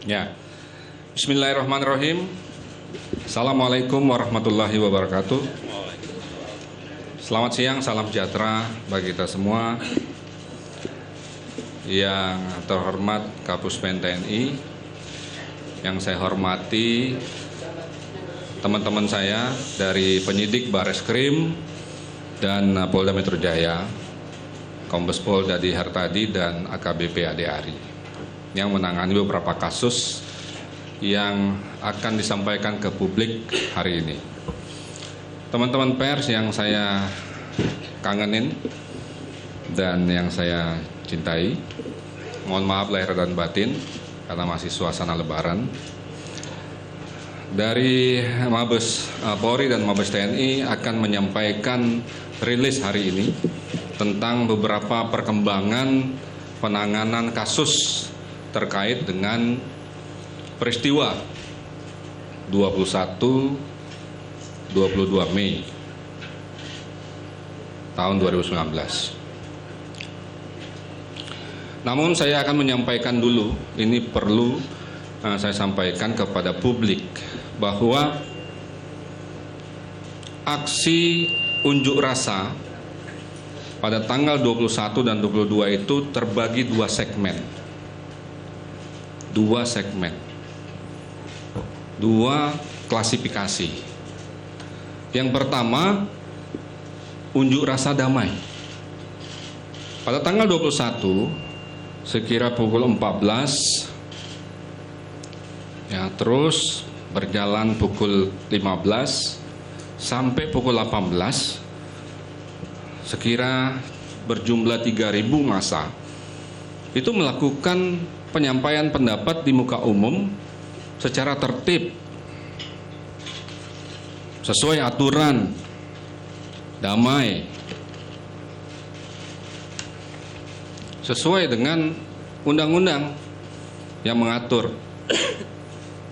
Ya, Bismillahirrahmanirrahim. Assalamualaikum warahmatullahi wabarakatuh. Selamat siang, salam sejahtera bagi kita semua. Yang terhormat Kapuspen TNI, yang saya hormati teman-teman saya dari penyidik Bareskrim dan Polda Metro Jaya, Kombes Pol Dadi Hartadi dan AKBP Ade Ari, yang menangani beberapa kasus yang akan disampaikan ke publik hari ini. Teman-teman pers yang saya kangenin dan yang saya cintai, mohon maaf lahir dan batin karena masih suasana lebaran. Dari Mabes Polri dan Mabes TNI akan menyampaikan rilis hari ini tentang beberapa perkembangan penanganan kasus terkait dengan peristiwa 21-22 Mei tahun 2019. Namun saya akan menyampaikan dulu, ini perlu saya sampaikan kepada publik bahwa aksi unjuk rasa pada tanggal 21 dan 22 itu terbagi dua segmen. Dua klasifikasi. Yang pertama, unjuk rasa damai. Pada tanggal 21, sekira pukul 14, ya, terus berjalan pukul 15 sampai pukul 18, sekira berjumlah 3.000 massa, itu melakukan penyampaian pendapat di muka umum secara tertib, sesuai aturan, damai, sesuai dengan undang-undang yang mengatur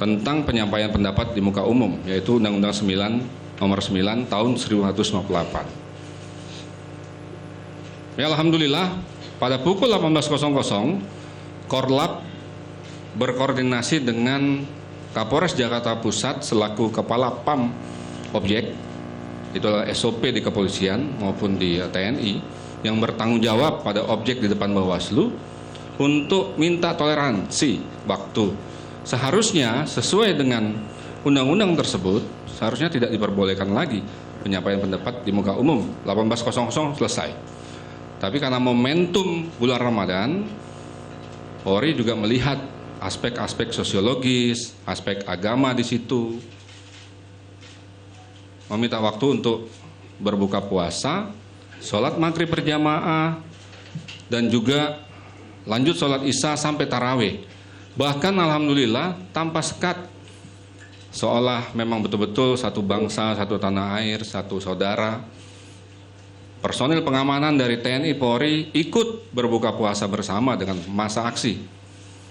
tentang penyampaian pendapat di muka umum, yaitu Undang-Undang 9 Nomor 9 Tahun 1958. Ya, alhamdulillah pada pukul 18.00 Korlap berkoordinasi dengan Kapolres Jakarta Pusat selaku Kepala PAM Objek, itu adalah SOP di kepolisian maupun di TNI, yang bertanggung jawab pada objek di depan Bawaslu untuk minta toleransi waktu. Seharusnya sesuai dengan undang-undang tersebut, seharusnya tidak diperbolehkan lagi penyampaian pendapat di muka umum. 18.00 selesai. Tapi karena momentum bulan Ramadan, Polri juga melihat aspek-aspek sosiologis, aspek agama di situ, meminta waktu untuk berbuka puasa, sholat maghrib berjamaah, dan juga lanjut sholat isya sampai tarawih. Bahkan alhamdulillah tanpa sekat, seolah memang betul-betul satu bangsa, satu tanah air, satu saudara. Personil pengamanan dari TNI Polri ikut berbuka puasa bersama dengan masa aksi,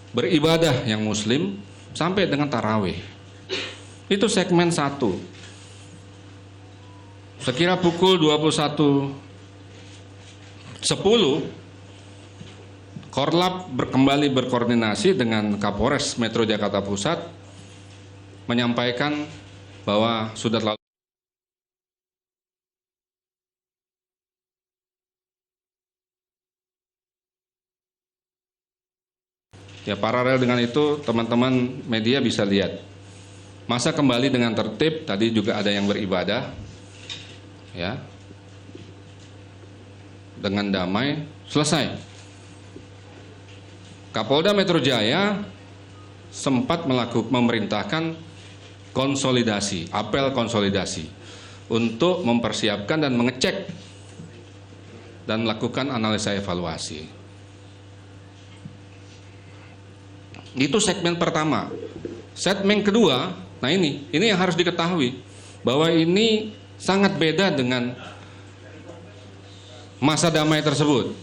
beribadah yang muslim sampai dengan tarawih. Itu segmen 1. Sekira pukul 21.10 Korlap kembali berkoordinasi dengan Kapolres Metro Jakarta Pusat menyampaikan bahwa sudah terlalu ya, paralel dengan itu teman-teman media bisa lihat masa kembali dengan tertib. Tadi juga ada yang beribadah, ya, dengan damai, selesai. Kapolda Metro Jaya sempat memerintahkan konsolidasi, apel konsolidasi untuk mempersiapkan dan mengecek dan melakukan analisa evaluasi. Itu segmen pertama. Segmen kedua, nah ini yang harus diketahui bahwa ini sangat beda dengan masa damai tersebut.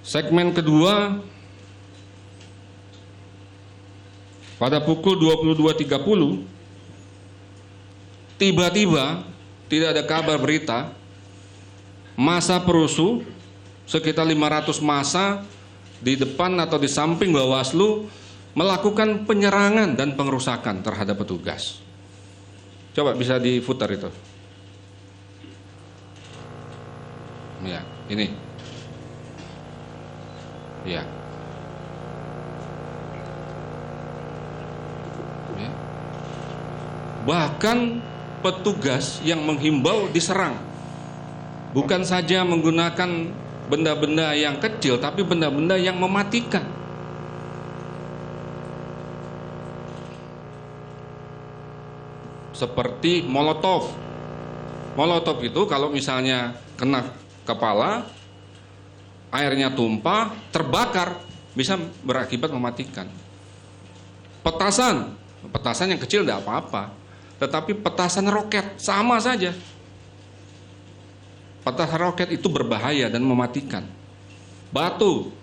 Segmen kedua pada pukul 22.30 tiba-tiba tidak ada kabar berita, massa perusuh sekitar 500 massa di depan atau di samping Bawaslu melakukan penyerangan dan pengerusakan terhadap petugas. Coba bisa diputar itu. Ya, ini. Ya. Ya. Bahkan petugas yang menghimbau diserang. Bukan saja menggunakan benda-benda yang kecil, tapi benda-benda yang mematikan. Seperti molotov. Molotov itu kalau misalnya kena kepala, airnya tumpah, terbakar, bisa berakibat mematikan. Petasan, petasan yang kecil tidak apa-apa, tetapi petasan roket sama saja. Petasan roket itu berbahaya dan mematikan. Batu,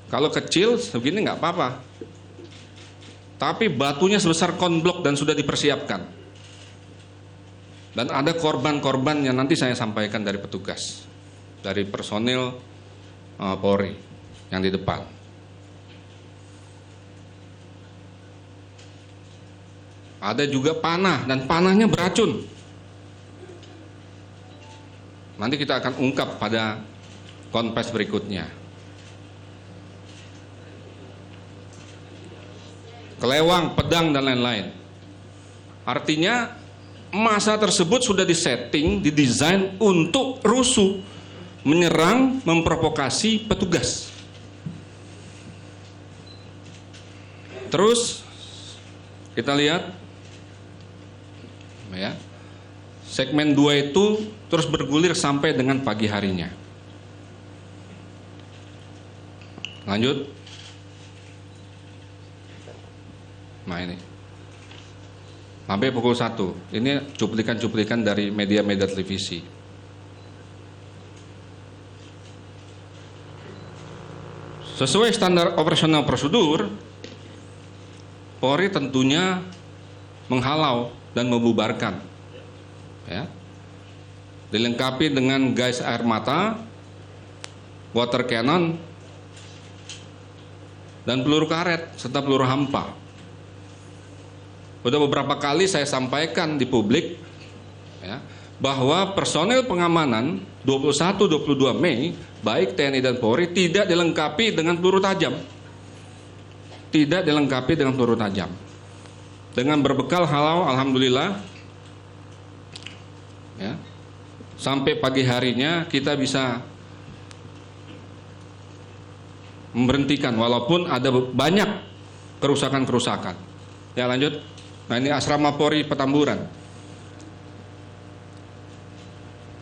kalau kecil segini nggak apa-apa, tapi batunya sebesar konblok dan sudah dipersiapkan. Dan ada korban-korban yang nanti saya sampaikan dari petugas, dari personil Polri yang di depan. Ada juga panah, dan panahnya beracun. Nanti kita akan ungkap pada konfes berikutnya. Kelewang, pedang, dan lain-lain. Artinya massa tersebut sudah disetting, didesain untuk rusuh, menyerang, memprovokasi petugas. Terus kita lihat ya, segmen 2 itu terus bergulir sampai dengan pagi harinya. Lanjut. Nah ini sampai pukul 1. Ini cuplikan-cuplikan dari media-media televisi. Sesuai standar operasional prosedur, Polri tentunya menghalau dan membubarkan. Ya. Dilengkapi dengan gas air mata, water cannon, dan peluru karet serta peluru hampa. Sudah beberapa kali saya sampaikan di publik ya, bahwa personel pengamanan 21-22 Mei baik TNI dan Polri tidak dilengkapi dengan peluru tajam. Tidak dilengkapi dengan peluru tajam. Dengan berbekal halau, alhamdulillah ya, sampai pagi harinya kita bisa memberhentikan walaupun ada banyak kerusakan-kerusakan. Ya lanjut. Nah ini asrama Polri Petamburan.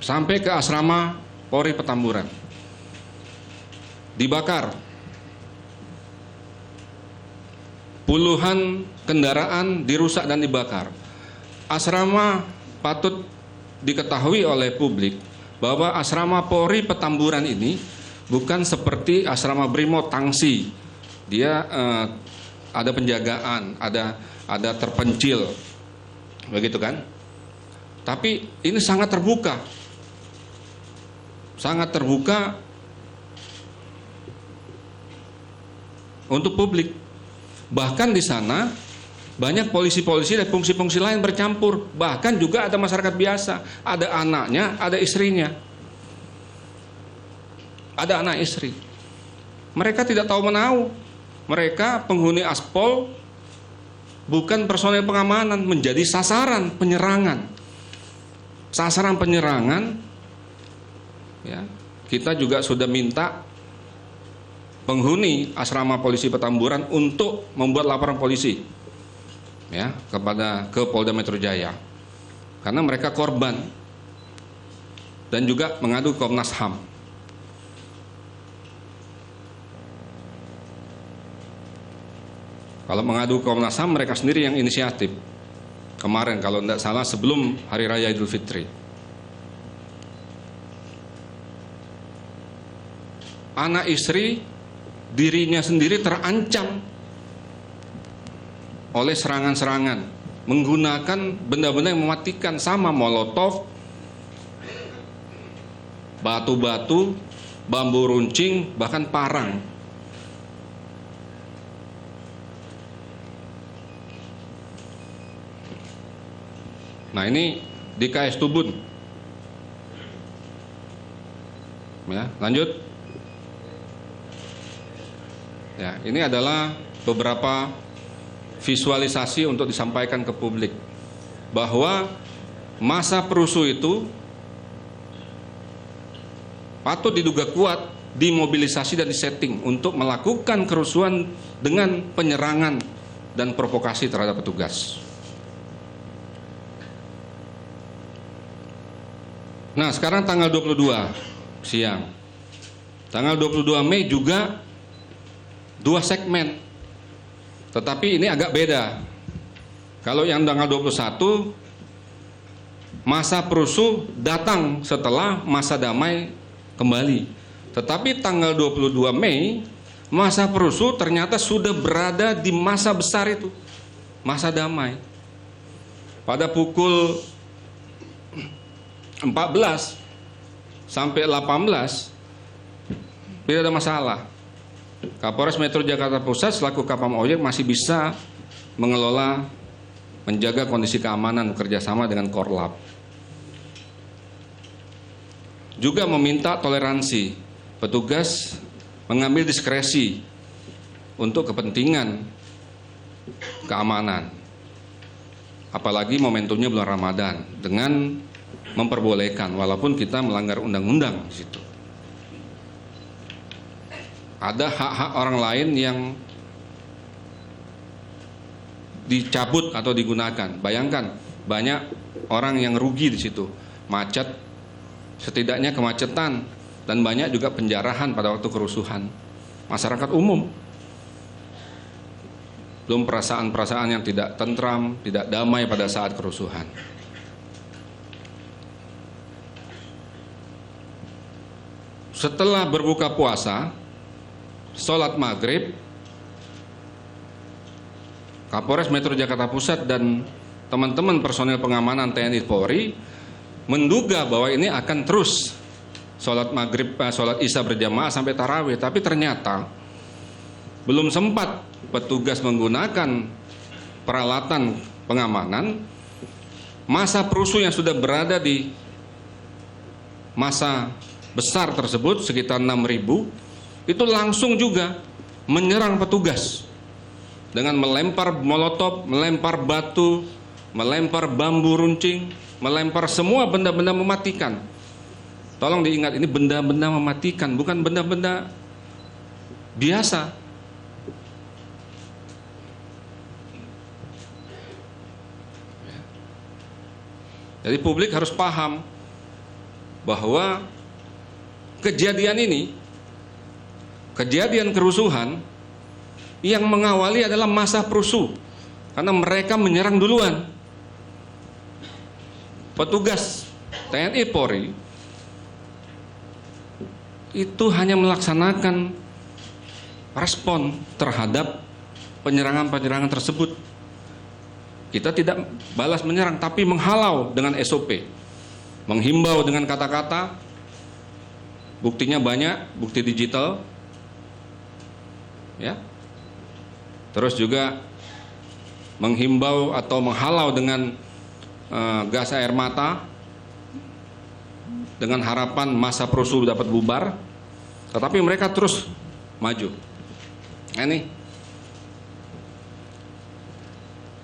Sampai ke asrama Polri Petamburan. Dibakar. Puluhan kendaraan dirusak dan dibakar. Asrama patut diketahui oleh publik bahwa asrama Polri Petamburan ini bukan seperti asrama Brimo Tangsi. Dia ada penjagaan, ada terpencil, begitu kan? Tapi ini sangat terbuka untuk publik. Bahkan di sana banyak polisi-polisi dan fungsi-fungsi lain bercampur. Bahkan juga ada masyarakat biasa, ada anaknya, ada istrinya, ada anak istri. Mereka tidak tahu menahu. Mereka penghuni aspol, bukan personel pengamanan, menjadi sasaran penyerangan. Sasaran penyerangan ya. Kita juga sudah minta penghuni asrama polisi Petamburan untuk membuat laporan polisi ya ke Polda Metro Jaya. Karena mereka korban dan juga mengadu ke Komnas HAM. Kalau mengadu ke Komnas HAM, mereka sendiri yang inisiatif. Kemarin kalau tidak salah sebelum Hari Raya Idul Fitri. Anak istri, dirinya sendiri terancam oleh serangan-serangan. Menggunakan benda-benda yang mematikan sama molotov, batu-batu, bambu runcing, bahkan parang. Nah, ini di KS Tubun. Ya, lanjut. Ya, ini adalah beberapa visualisasi untuk disampaikan ke publik bahwa massa perusuh itu patut diduga kuat dimobilisasi dan disetting untuk melakukan kerusuhan dengan penyerangan dan provokasi terhadap petugas. Nah, sekarang tanggal 22 siang. Tanggal 22 Mei juga 2 segmen. Tetapi ini agak beda. Kalau yang tanggal 21, massa perusuh datang setelah masa damai kembali. Tetapi tanggal 22 Mei, massa perusuh ternyata sudah berada di masa besar itu, masa damai. Pada pukul 14 sampai 18 tidak ada masalah. Kapolres Metro Jakarta Pusat selaku Kapam Oye masih bisa mengelola, menjaga kondisi keamanan bekerjasama dengan Korlap. Juga meminta toleransi, petugas mengambil diskresi untuk kepentingan keamanan. Apalagi momentumnya bulan Ramadan, dengan memperbolehkan walaupun kita melanggar undang-undang di situ. Ada hak-hak orang lain yang dicabut atau digunakan. Bayangkan banyak orang yang rugi di situ, macet, setidaknya kemacetan, dan banyak juga penjarahan pada waktu kerusuhan. Masyarakat umum, belum perasaan-perasaan yang tidak tentram, tidak damai pada saat kerusuhan. Setelah berbuka puasa, sholat maghrib, Kapolres Metro Jakarta Pusat dan teman-teman personel pengamanan TNI Polri menduga bahwa ini akan terus sholat maghrib, sholat isya berjamaah sampai tarawih. Tapi ternyata belum sempat petugas menggunakan peralatan pengamanan, massa perusuh yang sudah berada di massa besar tersebut sekitar 6.000 itu langsung juga menyerang petugas dengan melempar molotov, melempar batu, melempar bambu runcing, melempar semua benda-benda mematikan. Tolong diingat, ini benda-benda mematikan, bukan benda-benda biasa. Jadi publik harus paham bahwa kejadian ini, kejadian kerusuhan yang mengawali adalah massa perusuh, karena mereka menyerang duluan. Petugas TNI Polri itu hanya melaksanakan respon terhadap penyerangan-penyerangan tersebut. Kita tidak balas menyerang, tapi menghalau dengan SOP, menghimbau dengan kata-kata. Buktinya banyak, bukti digital, ya. Terus juga menghimbau atau menghalau dengan gas air mata, dengan harapan massa perusuh dapat bubar, tetapi mereka terus maju. Ini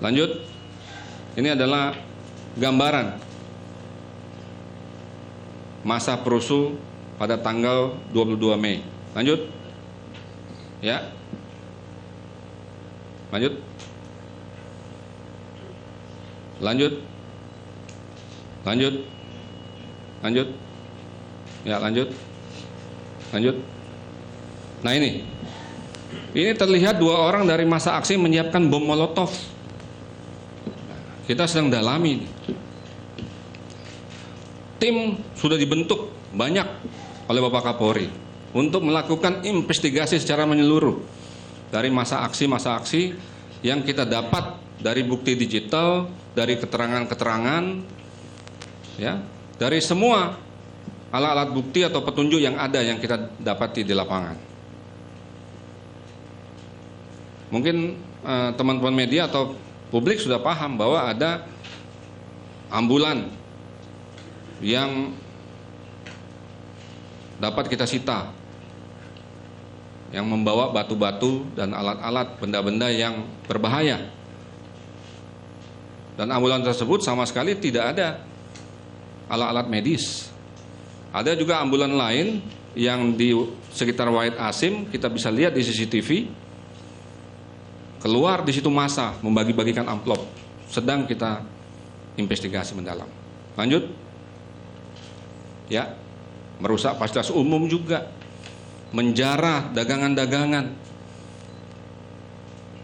lanjut, ini adalah gambaran massa perusuh pada tanggal 22 Mei. Lanjut. Ya. Lanjut. Lanjut. Lanjut. Lanjut. Ya, lanjut. Lanjut. Nah, ini terlihat 2 orang dari massa aksi menyiapkan bom molotov. Kita sedang dalami. Tim sudah dibentuk banyak oleh Bapak Kapolri untuk melakukan investigasi secara menyeluruh dari massa aksi yang kita dapat dari bukti digital, dari keterangan-keterangan, ya, dari semua alat-alat bukti atau petunjuk yang ada yang kita dapati di lapangan. Mungkin teman-teman media atau publik sudah paham bahwa ada ambulan yang dapat kita sita, yang membawa batu-batu dan alat-alat benda-benda yang berbahaya. Dan ambulan tersebut sama sekali tidak ada alat-alat medis. Ada juga ambulan lain yang di sekitar Wahid Asim, kita bisa lihat di CCTV, keluar di situ massa membagi-bagikan amplop. Sedang kita investigasi mendalam. Lanjut. Ya, merusak fasilitas umum juga, menjarah dagangan-dagangan.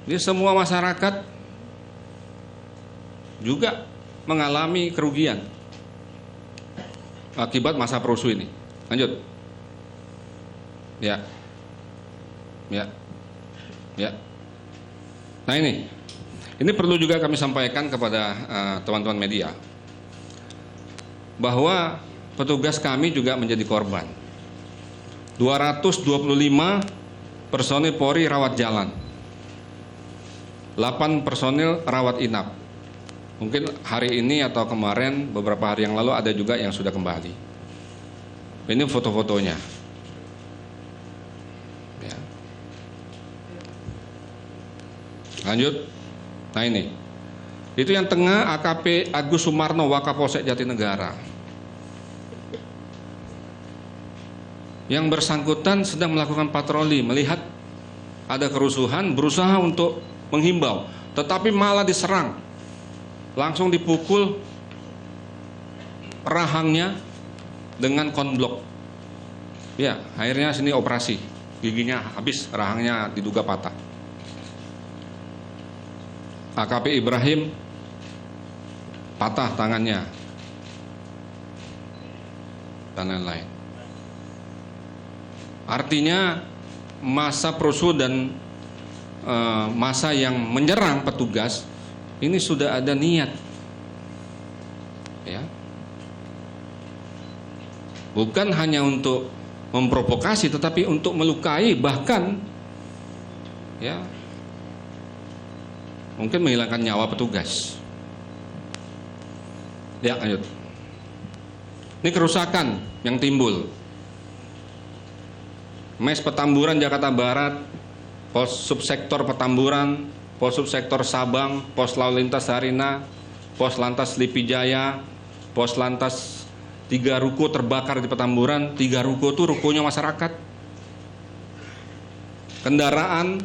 Ini semua masyarakat juga mengalami kerugian akibat masa perusuh ini. Lanjut. Ya. Nah ini perlu juga kami sampaikan kepada teman-teman media bahwa petugas kami juga menjadi korban. 225 personil Polri rawat jalan, 8 personil rawat inap. Mungkin hari ini atau kemarin beberapa hari yang lalu ada juga yang sudah kembali. Ini foto-fotonya. Ya. Lanjut. Nah ini. Itu yang tengah AKP Agus Sumarno, Wakapolsek Jatinegara. Yang bersangkutan sedang melakukan patroli, melihat ada kerusuhan, berusaha untuk menghimbau, tetapi malah diserang. Langsung dipukul rahangnya dengan konblok. Ya, akhirnya sini operasi, giginya habis, rahangnya diduga patah. AKP Ibrahim patah tangannya dan lain-lain. Artinya masa perusuh dan masa yang menyerang petugas ini sudah ada niat, ya, bukan hanya untuk memprovokasi, tetapi untuk melukai, bahkan, ya, mungkin menghilangkan nyawa petugas. Ya, lanjut. Ini kerusakan yang timbul. Mes Petamburan Jakarta Barat, Pos Subsektor Petamburan, Pos Subsektor Sabang, Pos Lalu Lintas Sarina, Pos Lantas Lipi Jaya, Pos Lantas 3 ruko terbakar di Petamburan. 3 ruko itu rukonya masyarakat. Kendaraan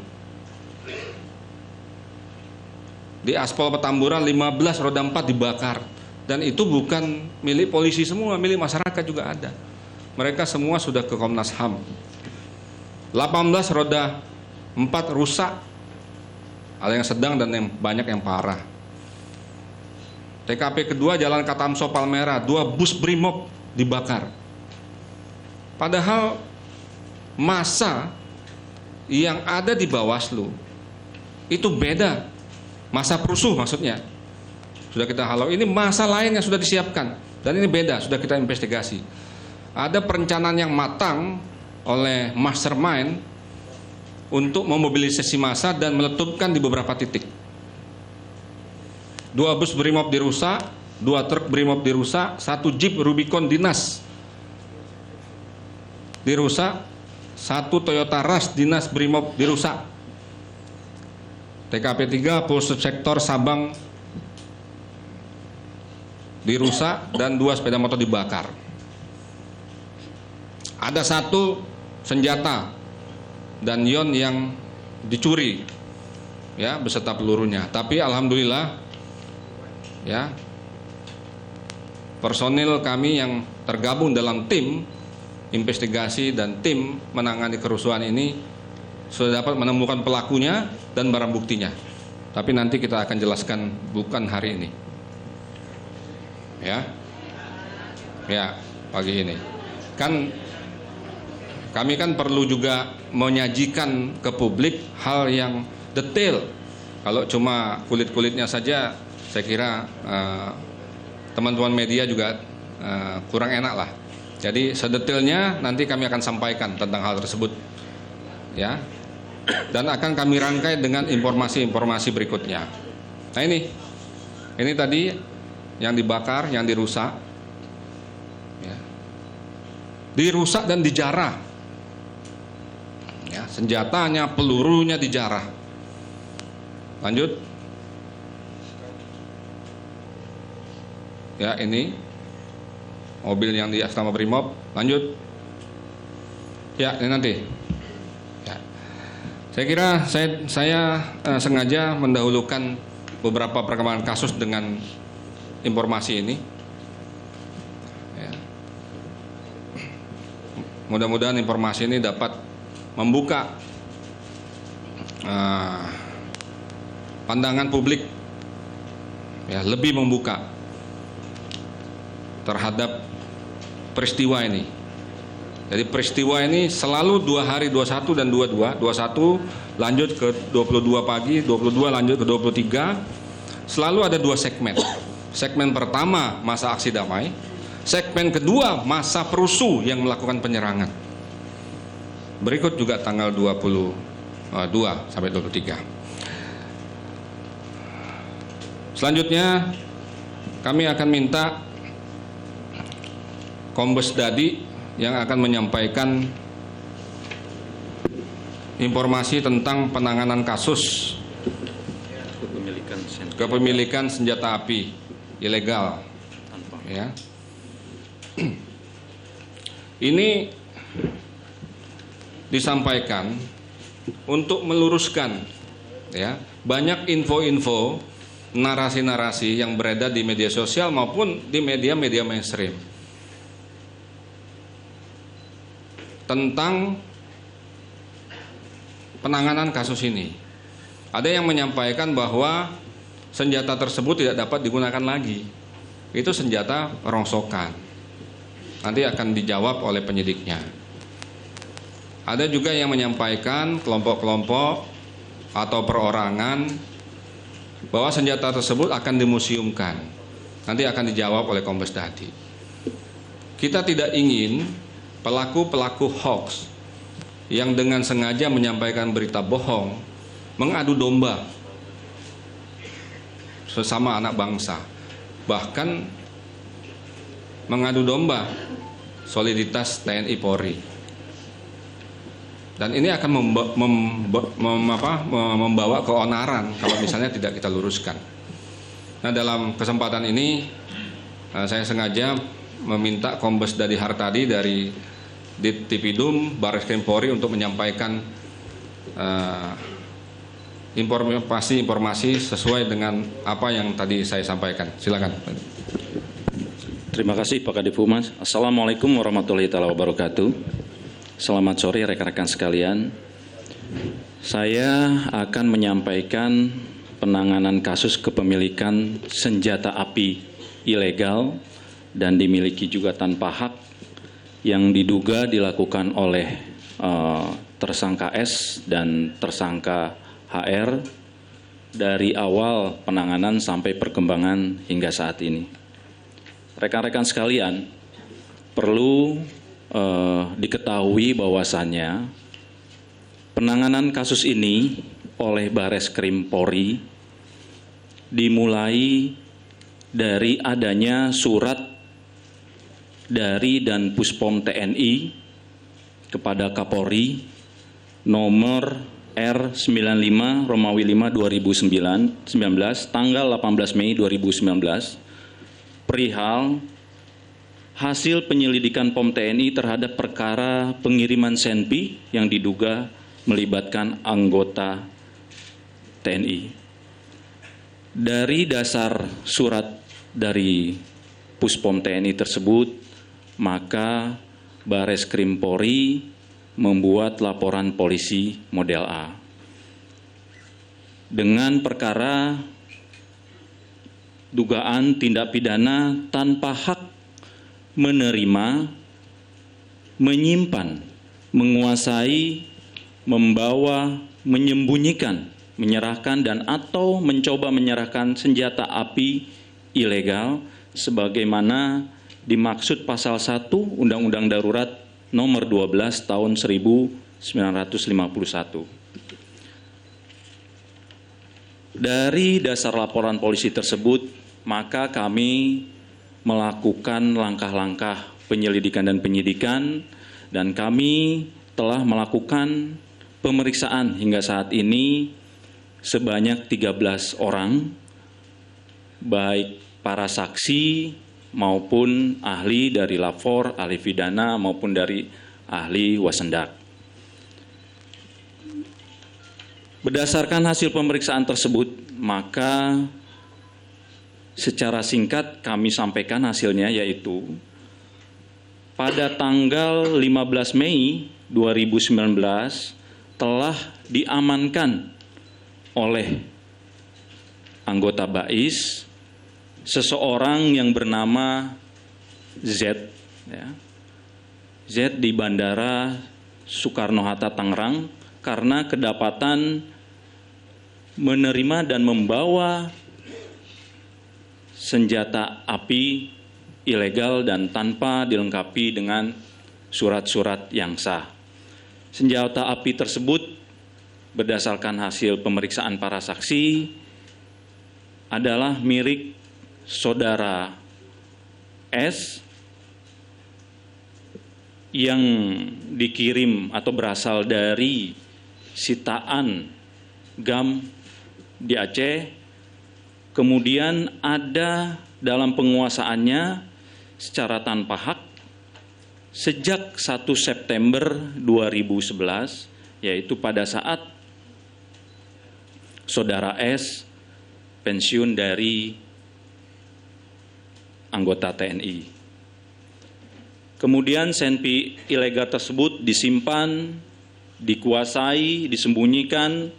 di aspal Petamburan 15 roda 4 dibakar. Dan itu bukan milik polisi semua, milik masyarakat juga ada. Mereka semua sudah ke Komnas HAM. 18 roda 4 rusak, ada yang sedang dan yang banyak yang parah. TKP kedua Jalan Katamso Palmera, 2 bus Brimob dibakar. Padahal masa yang ada di Bawaslu itu beda. Masa perusuh maksudnya sudah kita halau. Ini masa lain yang sudah disiapkan dan ini beda, sudah kita investigasi. Ada perencanaan yang matang oleh mastermind untuk memobilisasi massa dan meletupkan di beberapa titik. 2 bus Brimob dirusak, 2 truk Brimob dirusak, 1 Jeep Rubicon dinas dirusak, 1 Toyota Rush dinas Brimob dirusak. TKP 3 Pos Sektor Sabang dirusak dan 2 sepeda motor dibakar. Ada 1 senjata dan ion yang dicuri, ya, beserta pelurunya. Tapi alhamdulillah, ya, personil kami yang tergabung dalam tim investigasi dan tim menangani kerusuhan ini sudah dapat menemukan pelakunya dan barang buktinya. Tapi nanti kita akan jelaskan, bukan hari ini. Ya, pagi ini. Kan kami kan perlu juga menyajikan ke publik hal yang detail. Kalau cuma kulit-kulitnya saja, saya kira teman-teman media juga kurang enak lah. Jadi sedetailnya nanti kami akan sampaikan tentang hal tersebut, ya. Dan akan kami rangkai dengan informasi-informasi berikutnya. Nah ini tadi yang dibakar, yang dirusak, ya. Dirusak dan dijarah, ya, senjatanya, pelurunya dijarah. Lanjut, ya, ini mobil yang di atas nama Brimob. Lanjut, ya, ini nanti. Ya. Saya kira saya sengaja mendahulukan beberapa perkembangan kasus dengan informasi ini. Ya. Mudah-mudahan informasi ini dapat membuka pandangan publik, ya, lebih membuka terhadap peristiwa ini. Jadi peristiwa ini selalu 2 hari, 21 dan 22, 21 lanjut ke 22 pagi, 22 lanjut ke 23, selalu ada 2 segmen. Segmen pertama masa aksi damai, segmen kedua masa perusuh yang melakukan penyerangan. Berikut juga tanggal 22 sampai 23. Selanjutnya kami akan minta Kombes Dadi yang akan menyampaikan informasi tentang penanganan kasus kepemilikan senjata api ilegal. Ya. Ini disampaikan untuk meluruskan, ya, banyak info-info, narasi-narasi yang beredar di media sosial maupun di media-media mainstream tentang penanganan kasus ini. Ada yang menyampaikan bahwa senjata tersebut tidak dapat digunakan lagi. Itu senjata rongsokan. Nanti akan dijawab oleh penyidiknya. Ada juga yang menyampaikan kelompok-kelompok atau perorangan bahwa senjata tersebut akan dimuseumkan. Nanti akan dijawab oleh Kombes Dadi. Kita tidak ingin pelaku-pelaku hoax yang dengan sengaja menyampaikan berita bohong mengadu domba sesama anak bangsa, bahkan mengadu domba soliditas TNI Polri. Dan ini akan membawa keonaran kalau misalnya tidak kita luruskan. Nah, dalam kesempatan ini saya sengaja meminta Kombes Dadi Hartadi dari Dittipidum Barreskrim Polri untuk menyampaikan informasi sesuai dengan apa yang tadi saya sampaikan. Silakan. Terima kasih Pak Kadif Humas. Assalamualaikum warahmatullahi wabarakatuh. Selamat sore rekan-rekan sekalian. Saya akan menyampaikan penanganan kasus kepemilikan senjata api ilegal dan dimiliki juga tanpa hak yang diduga dilakukan oleh tersangka S dan tersangka HR dari awal penanganan sampai perkembangan hingga saat ini. Rekan-rekan sekalian, perlu diketahui bahwasannya penanganan kasus ini oleh Barreskrim Polri dimulai dari adanya surat dari dan Puspom TNI kepada Kapolri nomor R95 Romawi 5 2019 tanggal 18 Mei 2019 perihal hasil penyelidikan POM TNI terhadap perkara pengiriman senpi yang diduga melibatkan anggota TNI. Dari dasar surat dari Puspom TNI tersebut, maka Barreskrim Polri membuat laporan polisi model A dengan perkara dugaan tindak pidana tanpa hak menerima, menyimpan, menguasai, membawa, menyembunyikan, menyerahkan dan atau mencoba menyerahkan senjata api ilegal sebagaimana dimaksud pasal 1 Undang-Undang Darurat nomor 12 tahun 1951. Dari dasar laporan polisi tersebut, maka kami melakukan langkah-langkah penyelidikan dan penyidikan, dan kami telah melakukan pemeriksaan hingga saat ini sebanyak 13 orang, baik para saksi maupun ahli dari lapor, ahli pidana maupun dari ahli wasendak. Berdasarkan hasil pemeriksaan tersebut, maka secara singkat kami sampaikan hasilnya, yaitu pada tanggal 15 Mei 2019 telah diamankan oleh anggota BAIS seseorang yang bernama Z, ya. Z di Bandara Soekarno-Hatta Tangerang karena kedapatan menerima dan membawa senjata api ilegal dan tanpa dilengkapi dengan surat-surat yang sah. Senjata api tersebut berdasarkan hasil pemeriksaan para saksi adalah milik saudara S yang dikirim atau berasal dari sitaan GAM di Aceh, kemudian ada dalam penguasaannya secara tanpa hak sejak 1 September 2011, yaitu pada saat saudara S pensiun dari anggota TNI. Kemudian senpi ilegal tersebut disimpan, dikuasai, disembunyikan,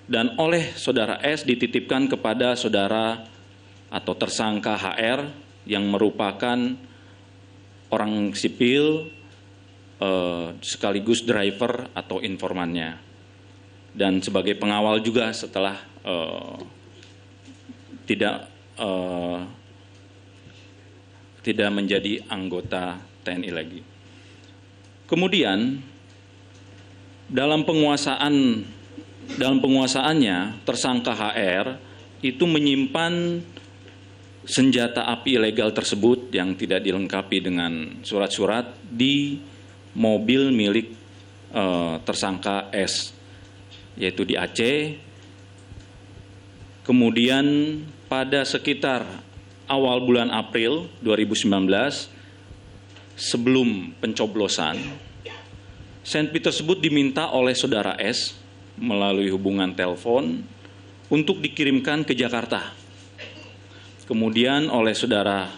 dan oleh saudara S dititipkan kepada saudara atau tersangka HR yang merupakan orang sipil sekaligus driver atau informannya, dan sebagai pengawal juga setelah tidak menjadi anggota TNI lagi. Kemudian dalam penguasaannya tersangka HR itu menyimpan senjata api ilegal tersebut yang tidak dilengkapi dengan surat-surat di mobil milik tersangka S, yaitu di Aceh. Kemudian pada sekitar awal bulan April 2019, sebelum pencoblosan, senpi tersebut diminta oleh saudara S melalui hubungan telepon untuk dikirimkan ke Jakarta. Kemudian oleh saudara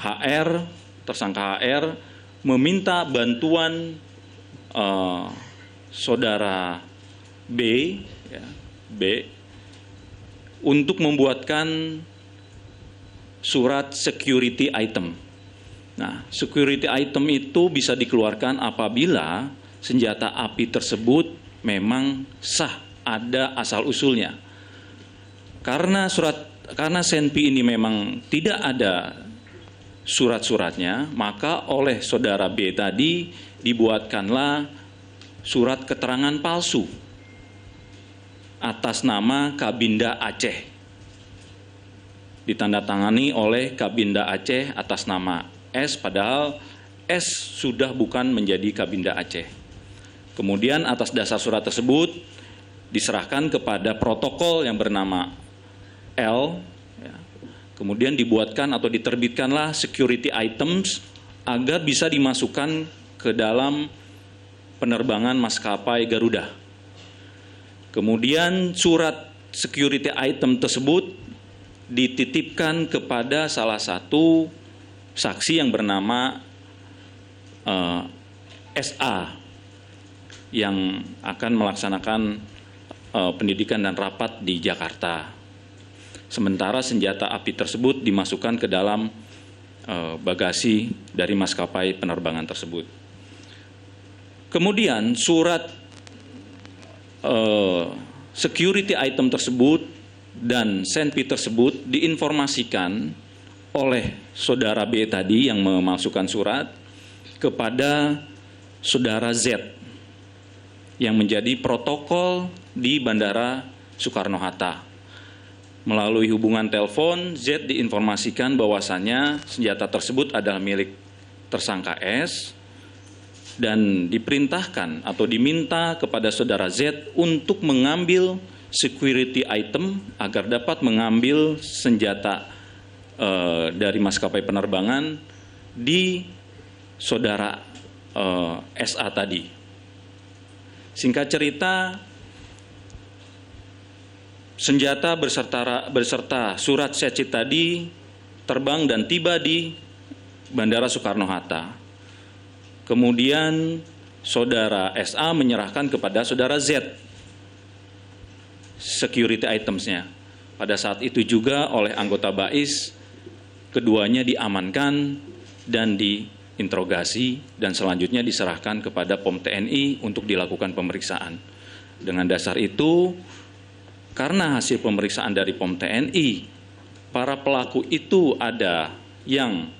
HR, tersangka HR, meminta bantuan saudara B, ya, B, untuk membuatkan surat security item. Nah, security item itu bisa dikeluarkan apabila senjata api tersebut memang sah, ada asal-usulnya. Karena senpi ini memang tidak ada surat-suratnya, maka oleh saudara B tadi dibuatkanlah surat keterangan palsu atas nama Kabinda Aceh. Ditandatangani oleh Kabinda Aceh atas nama S, padahal S sudah bukan menjadi Kabinda Aceh. Kemudian atas dasar surat tersebut diserahkan kepada protokol yang bernama L, ya. Kemudian dibuatkan atau diterbitkanlah security items agar bisa dimasukkan ke dalam penerbangan maskapai Garuda. Kemudian surat security item tersebut dititipkan kepada salah satu saksi yang bernama SA yang akan melaksanakan pendidikan dan rapat di Jakarta. Sementara senjata api tersebut dimasukkan ke dalam bagasi dari maskapai penerbangan tersebut. Kemudian surat security item tersebut dan senpi tersebut diinformasikan oleh saudara B tadi yang memasukkan surat kepada saudara Z yang menjadi protokol di Bandara Soekarno-Hatta. Melalui hubungan telepon, Z diinformasikan bahwasannya senjata tersebut adalah milik tersangka S dan diperintahkan atau diminta kepada saudara Z untuk mengambil security item agar dapat mengambil senjata dari maskapai penerbangan di saudara SA tadi. Singkat cerita, senjata berserta surat secit tadi terbang dan tiba di Bandara Soekarno-Hatta. Kemudian saudara SA menyerahkan kepada saudara Z security itemsnya. Pada saat itu juga oleh anggota BAIS, keduanya diamankan dan diinterogasi dan selanjutnya diserahkan kepada POM TNI untuk dilakukan pemeriksaan. Dengan dasar itu, karena hasil pemeriksaan dari POM TNI, para pelaku itu ada yang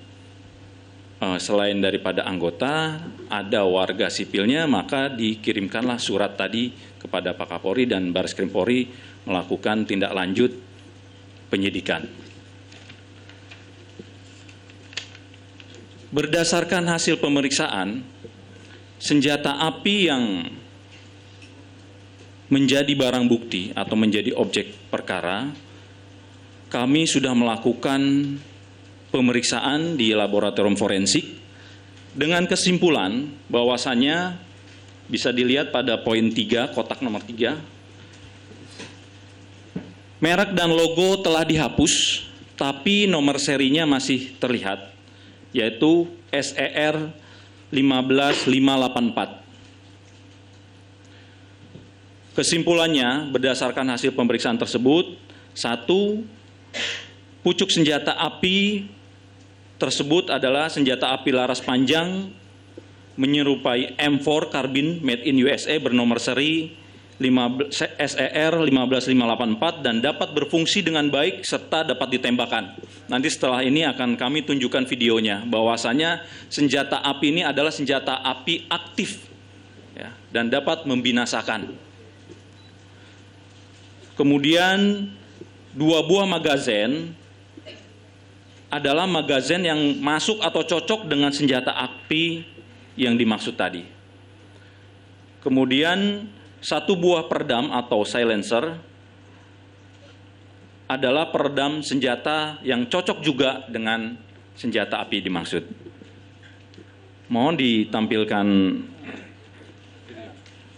selain daripada anggota, ada warga sipilnya, maka dikirimkanlah surat tadi kepada Pak Kapolri dan Baris Krim Polri melakukan tindak lanjut penyidikan. Berdasarkan hasil pemeriksaan, senjata api yang menjadi barang bukti atau menjadi objek perkara, kami sudah melakukan pemeriksaan di laboratorium forensik dengan kesimpulan bahwasannya bisa dilihat pada poin 3, kotak nomor 3, merek dan logo telah dihapus, tapi nomor serinya masih terlihat, yaitu SER 15584. Kesimpulannya, berdasarkan hasil pemeriksaan tersebut, 1, pucuk senjata api tersebut adalah senjata api laras panjang menyerupai M4 karbin made in USA bernomor seri SER 15584 dan dapat berfungsi dengan baik serta dapat ditembakkan. Nanti setelah ini akan kami tunjukkan videonya bahwasanya senjata api ini adalah senjata api aktif ya, dan dapat membinasakan. Kemudian 2 buah magazin adalah magazin yang masuk atau cocok dengan senjata api yang dimaksud tadi. Kemudian 1 buah peredam atau silencer adalah peredam senjata yang cocok juga dengan senjata api dimaksud. Mohon ditampilkan.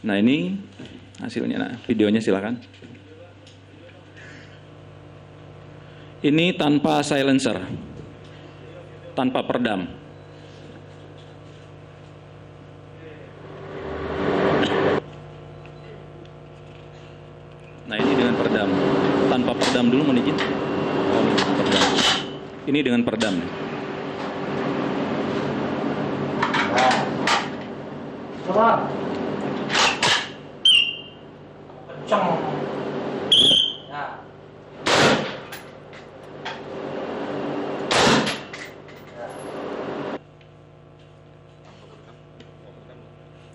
Nah, ini hasilnya. Nah, videonya silakan. Ini tanpa silencer, tanpa peredam. Nah, ini dengan peredam. Tanpa peredam dulu, mohon izin. Oh, ini peredam. Ini dengan peredam. Coba. Kencang.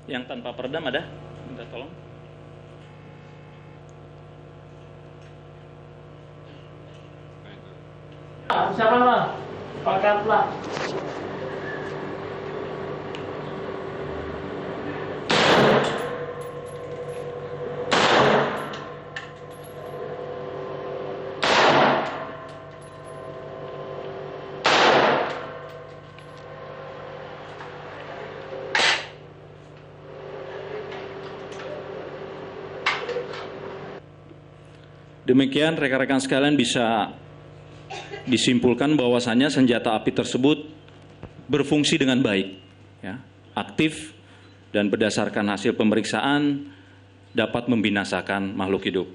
Yang tanpa peredam ada? Minta tolong. Siapa lah? Pakatlah. Demikian rekan-rekan sekalian bisa disimpulkan bahwasannya senjata api tersebut berfungsi dengan baik, ya, aktif dan berdasarkan hasil pemeriksaan dapat membinasakan makhluk hidup.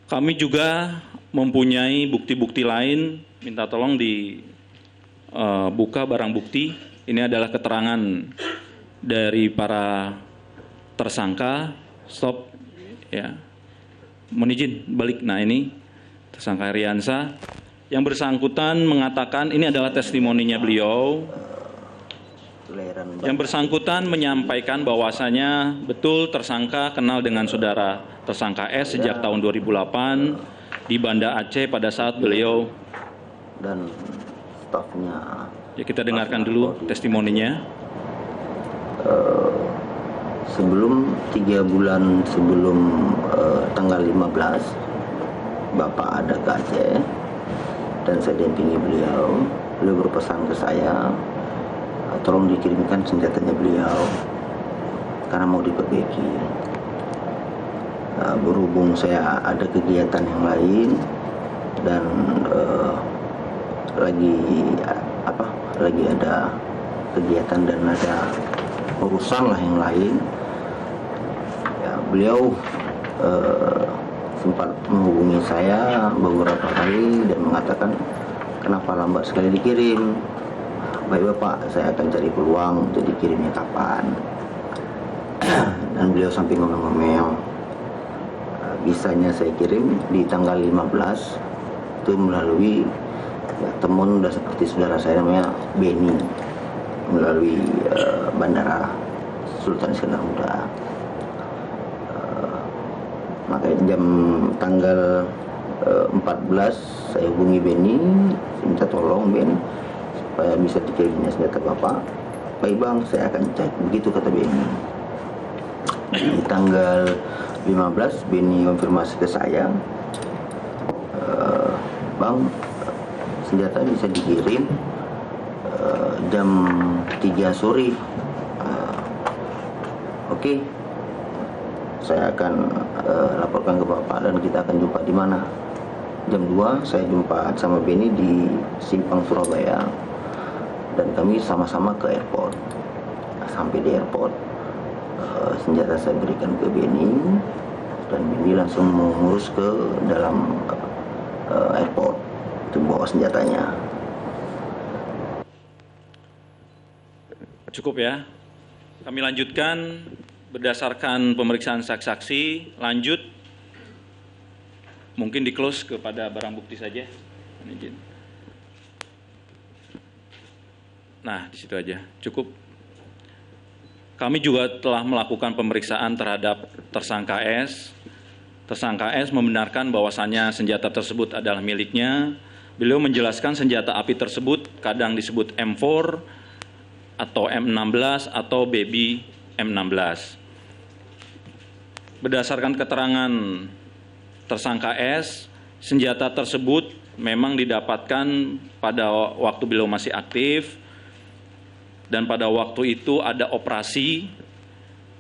Kami juga mempunyai bukti-bukti lain, minta tolong dibuka barang bukti. Ini adalah keterangan dari para tersangka. Stop, ya. Mohon izin balik. Nah, ini tersangka Riansa. Yang bersangkutan mengatakan ini adalah testimoninya beliau. Yang bersangkutan menyampaikan bahwasanya betul tersangka kenal dengan saudara tersangka S sejak tahun 2008 di Banda Aceh pada saat beliau dan stafnya. Ya, kita dengarkan dulu testimoninya. Sebelum 3 bulan sebelum tanggal 15, Bapak ada ke Aceh dan saya dampingi beliau. Beliau berpesan ke saya, tolong dikirimkan senjatanya beliau karena mau diperbaiki. Berhubung saya ada kegiatan yang lain dan lagi ada kegiatan dan ada urusan lah yang lain, ya, beliau sempat menghubungi saya beberapa kali dan mengatakan kenapa lambat sekali dikirim. Baik Bapak, saya akan cari peluang jadi kirimnya kapan. Dan beliau sampai ngomel-ngomel, bisanya saya kirim di tanggal 15 itu melalui teman udah seperti saudara saya namanya Beni, melalui Bandara Sultan Iskandar Muda. Makanya jam tanggal 14 saya hubungi Beni, minta tolong Beni supaya bisa dikirimnya senjata Bapak. Baik Bang, saya akan cek, begitu kata Beni. Di tanggal 15 Beni konfirmasi ke saya, Bang, senjata bisa dikirim jam 3 sore. Oke. Saya akan laporkan ke Bapak dan kita akan jumpa di mana. Jam 2 saya jumpa sama Beni di Simpang Surabaya dan kami sama-sama ke airport. Sampai di airport, senjata saya berikan ke Beni dan Beni langsung mengurus ke dalam airport untuk bawa senjatanya. Cukup ya. Kami lanjutkan berdasarkan pemeriksaan saksi-saksi. Lanjut. Mungkin di close kepada barang bukti saja. Izin. Nah, di situ aja. Cukup. Kami juga telah melakukan pemeriksaan terhadap tersangka S. Tersangka S membenarkan bahwasannya senjata tersebut adalah miliknya. Beliau menjelaskan senjata api tersebut kadang disebut M4 atau M16 atau baby M16. Berdasarkan keterangan tersangka S, senjata tersebut memang didapatkan pada waktu beliau masih aktif dan pada waktu itu ada operasi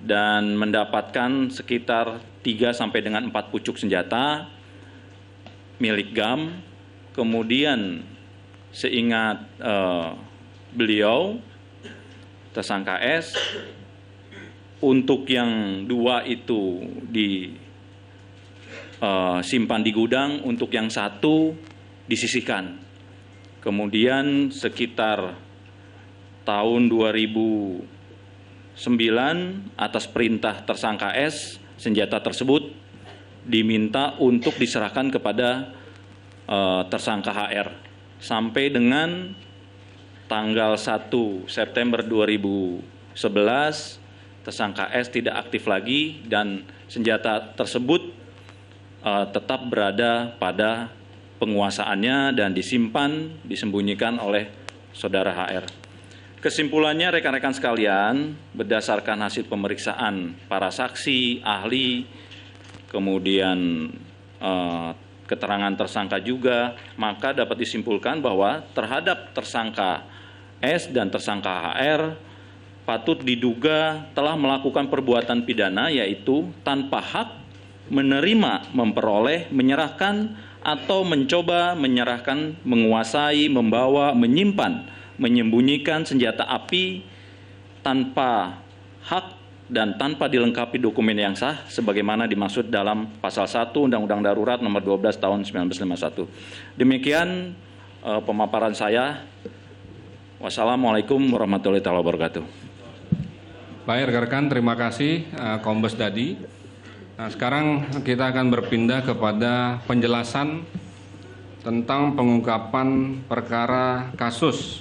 dan mendapatkan sekitar 3 sampai dengan 4 pucuk senjata milik GAM. Kemudian seingat beliau tersangka S, untuk yang 2 itu disimpan di gudang, untuk yang 1 disisihkan. Kemudian sekitar tahun 2009 atas perintah tersangka S, senjata tersebut diminta untuk diserahkan kepada tersangka HR. Sampai dengan tanggal 1 September 2011, tersangka S tidak aktif lagi dan senjata tersebut tetap berada pada penguasaannya dan disimpan, disembunyikan oleh saudara HR. Kesimpulannya rekan-rekan sekalian, berdasarkan hasil pemeriksaan para saksi, ahli, kemudian keterangan tersangka juga, maka dapat disimpulkan bahwa terhadap tersangka S dan tersangka HR patut diduga telah melakukan perbuatan pidana, yaitu tanpa hak menerima, memperoleh, menyerahkan, atau mencoba menyerahkan, menguasai, membawa, menyimpan, menyembunyikan senjata api tanpa hak dan tanpa dilengkapi dokumen yang sah sebagaimana dimaksud dalam pasal 1 Undang-Undang Darurat nomor 12 tahun 1951. Demikian pemaparan saya. Wassalamualaikum warahmatullahi wabarakatuh. Baik rekan-rekan, terima kasih Kombes Dadi. Nah, sekarang kita akan berpindah kepada penjelasan tentang pengungkapan perkara kasus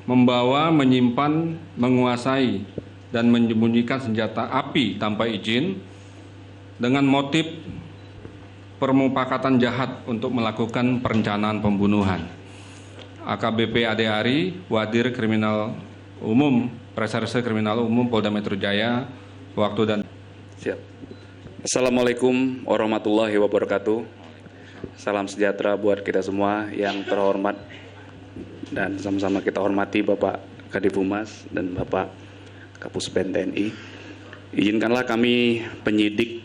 membawa, menyimpan, menguasai, dan menyembunyikan senjata api tanpa izin dengan motif permufakatan jahat untuk melakukan perencanaan pembunuhan. AKBP Ade Ari, Wadir Kriminal Umum, Reserse Kriminal Umum Polda Metro Jaya, waktu dan... Siap. Assalamualaikum warahmatullahi wabarakatuh. Salam sejahtera buat kita semua yang terhormat dan sama-sama kita hormati Bapak Kadif Humas dan Bapak Kapuspen TNI. Izinkanlah kami penyidik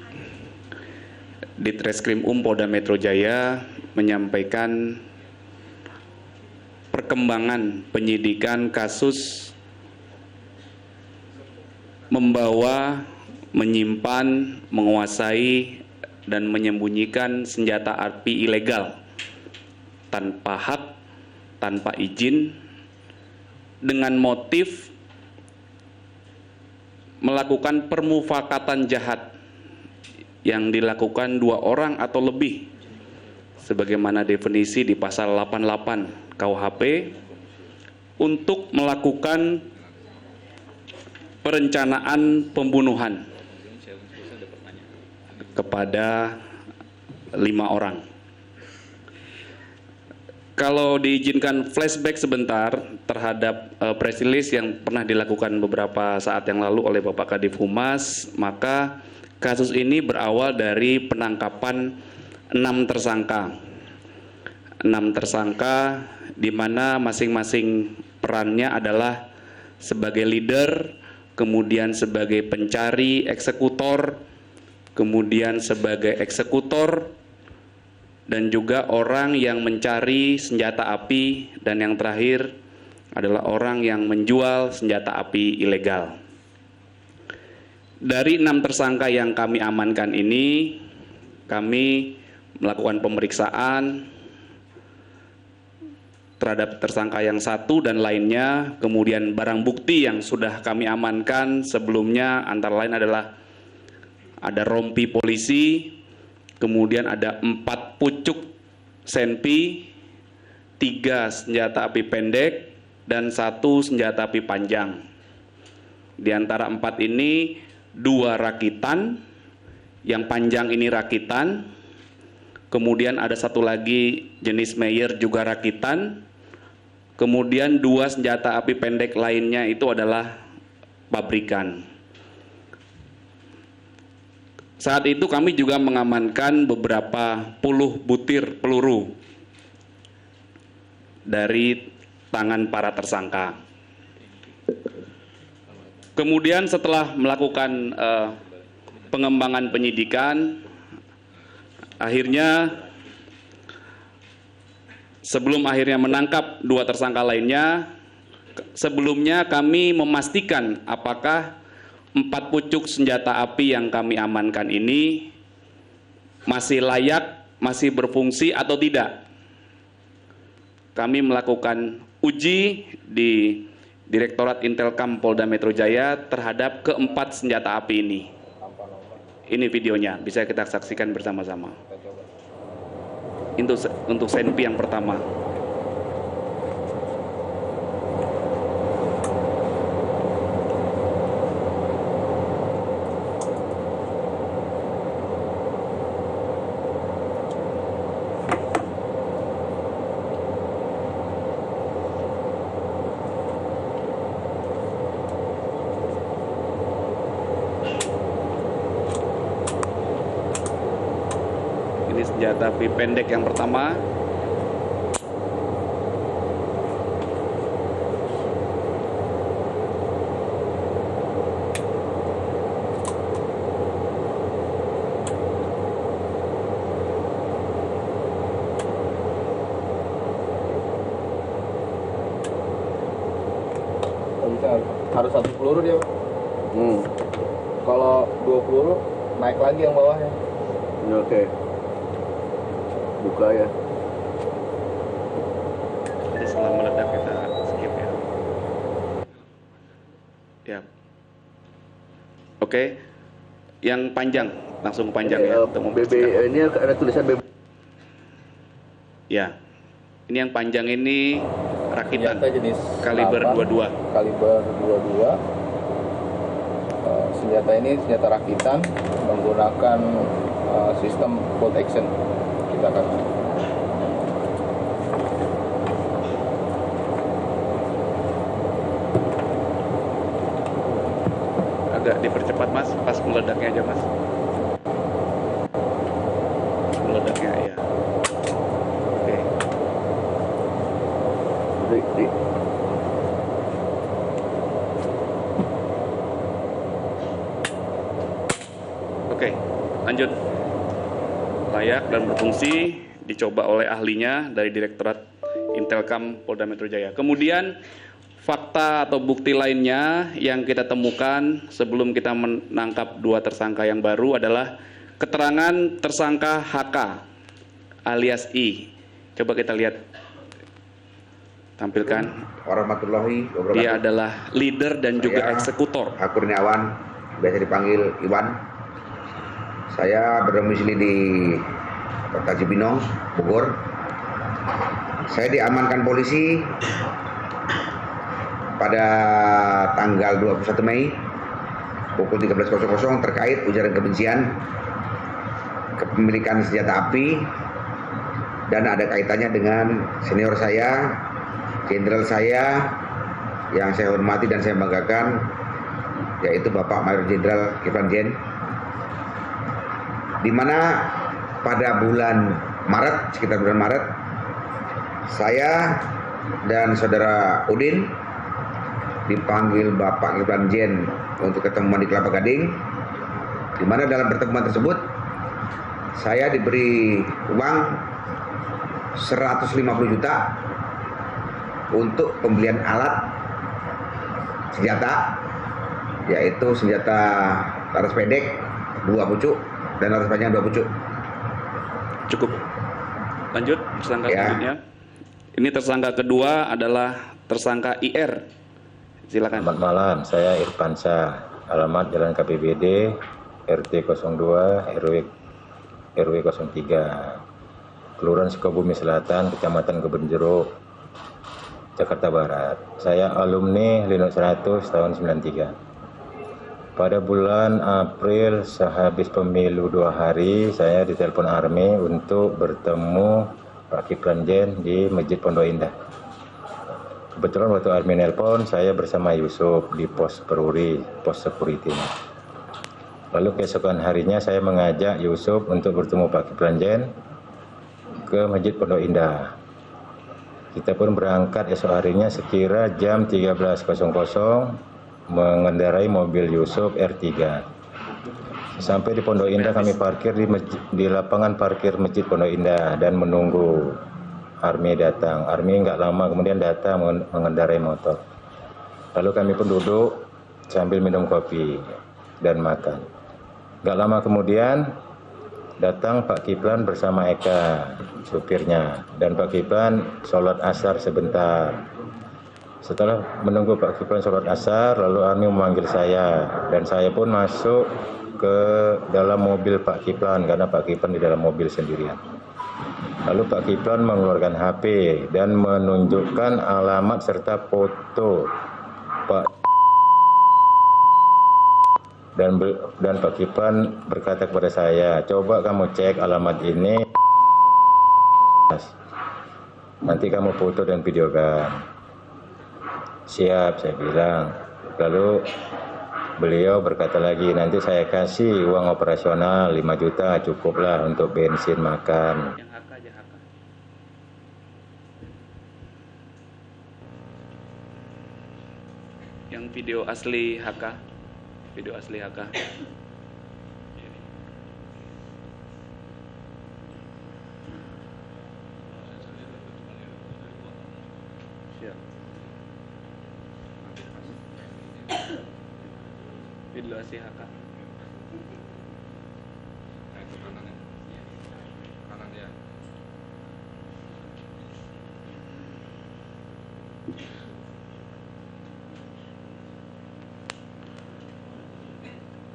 Ditreskrim Polda Metro Jaya menyampaikan perkembangan penyidikan kasus membawa, menyimpan, menguasai, dan menyembunyikan senjata api ilegal tanpa hak, tanpa izin, dengan motif melakukan permufakatan jahat yang dilakukan 2 orang atau lebih sebagaimana definisi di pasal 88 KUHP untuk melakukan perencanaan pembunuhan kepada 5 orang. Kalau diizinkan flashback sebentar terhadap press release yang pernah dilakukan beberapa saat yang lalu oleh Bapak Kadif Humas, maka kasus ini berawal dari penangkapan 6 tersangka. 6 tersangka di mana masing-masing perannya adalah sebagai leader, kemudian sebagai pencari eksekutor, kemudian sebagai eksekutor, dan juga orang yang mencari senjata api, dan yang terakhir adalah orang yang menjual senjata api ilegal. Dari 6 tersangka yang kami amankan ini, kami melakukan pemeriksaan terhadap tersangka yang 1 dan lainnya, kemudian barang bukti yang sudah kami amankan sebelumnya antara lain adalah ada rompi polisi, kemudian ada 4 pucuk senpi, 3 senjata api pendek, dan 1 senjata api panjang. Di antara 4 ini 2 rakitan, yang panjang ini rakitan, kemudian ada 1 lagi jenis Meyer juga rakitan, kemudian 2 senjata api pendek lainnya itu adalah pabrikan. Saat itu kami juga mengamankan beberapa puluh butir peluru dari tangan para tersangka. Kemudian setelah melakukan pengembangan penyidikan, akhirnya sebelum akhirnya menangkap 2 tersangka lainnya, sebelumnya kami memastikan apakah 4 pucuk senjata api yang kami amankan ini masih layak, masih berfungsi atau tidak. Kami melakukan uji di Direktorat Intelkam Polda Metro Jaya terhadap ke-4 senjata api ini. Ini videonya, bisa kita saksikan bersama-sama. Untuk senpi yang pertama. Ini senjata api pendek yang pertama. Harus 1 peluru dia. Kalau 2 peluru naik lagi yang bawahnya. Oke. Buka ya. Jadi setelah meledak kita skip ya. Ya. Oke. Yang panjang, langsung panjang ya. BB ini ada tulisan BB. Ya. Ini yang panjang ini rakitan Senjata jenis kaliber 22. Kaliber 22. Senjata ini senjata rakitan menggunakan sistem bolt action. Kita akan Agak dipercepat Mas, pas meledaknya aja Mas. Meledaknya ya. Oke. Oke, lanjut. Layak dan berfungsi, dicoba oleh ahlinya dari Direktorat Intelkam Polda Metro Jaya. Kemudian fakta atau bukti lainnya yang kita temukan sebelum kita menangkap dua tersangka yang baru adalah keterangan tersangka HK alias I. Coba kita lihat, tampilkan. Warahmatullahi wabarakatuh. Dia adalah leader dan juga Saya eksekutor. Aku Kurniawan, biasa dipanggil Iwan. Saya berdomisili di Kota Cibinong, Bogor. Saya diamankan polisi pada tanggal 21 Mei pukul 13.00 terkait ujaran kebencian, kepemilikan senjata api, dan ada kaitannya dengan senior saya, jenderal saya yang saya hormati dan saya banggakan, yaitu Bapak Mayor Jenderal Kiflan Zen, di mana pada bulan Maret, sekitar bulan Maret, saya dan saudara Udin dipanggil Bapak Kiflan Zen untuk ketemuan di Kelapa Gading, di mana dalam pertemuan tersebut saya diberi uang 150 juta untuk pembelian alat senjata, yaitu senjata laras pendek 2 pucuk dan laras panjang 2 pucuk. Cukup. Lanjut, tersangka Ya. selanjutnya. Ini tersangka kedua adalah tersangka IR. Silakan. Selamat malam, saya Irfansyah, alamat Jalan KPBD, RT 02, RW 03, Kelurahan Sukabumi Selatan, Kecamatan Kebonjeruk, Jakarta Barat. Saya alumni Linux 100 tahun 93. Pada bulan April sehabis pemilu 2 hari, saya ditelepon Army untuk bertemu Pak Kiflan Zen di Masjid Pondok Indah. Kebetulan waktu Army nelpon, saya bersama Yusuf di pos Peruri, pos security. Lalu keesokan harinya saya mengajak Yusuf untuk bertemu Pak Kiflan Zen ke Masjid Pondok Indah. Kita pun berangkat esok harinya sekira jam 13.00 mengendarai mobil Yusuf R3. Sampai di Pondok Indah kami parkir di lapangan parkir Masjid Pondok Indah dan menunggu Army datang. Army nggak lama kemudian datang mengendarai motor. Lalu kami pun duduk sambil minum kopi dan makan. Nggak lama kemudian datang Pak Kiflan bersama Eka, supirnya, dan Pak Kiflan sholat asar sebentar. Setelah menunggu Pak Kiflan sholat asar, lalu Army memanggil saya, dan saya pun masuk ke dalam mobil Pak Kiflan karena Pak Kiflan di dalam mobil sendirian. Lalu Pak Kiflan mengeluarkan HP dan menunjukkan alamat serta foto Pak, dan Pak Kiflan berkata kepada saya, coba kamu cek alamat ini, nanti kamu foto dan videokan. Siap, saya bilang. Lalu beliau berkata lagi, nanti saya kasih uang operasional 5 juta, cukuplah untuk bensin makan. Yang HK aja HK. Yang video asli HK. Video asli HK. Siap. Video asli HK. Nah, itu kanannya. Kanan ya.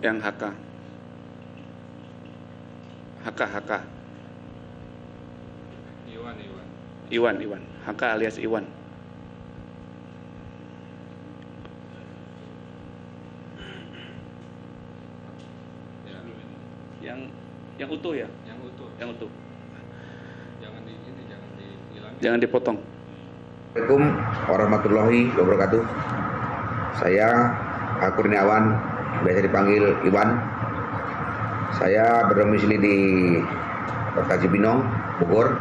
Yang HK. HK. Iwan. Iwan. HK alias Iwan. Yang utuh ya? Yang utuh. Yang utuh. Jangan dihilangin. Jangan dipotong. Assalamualaikum warahmatullahi wabarakatuh. Saya Kurniawan, biasa dipanggil Iwan. Saya berdomisili di Kota Cibinong, Bogor.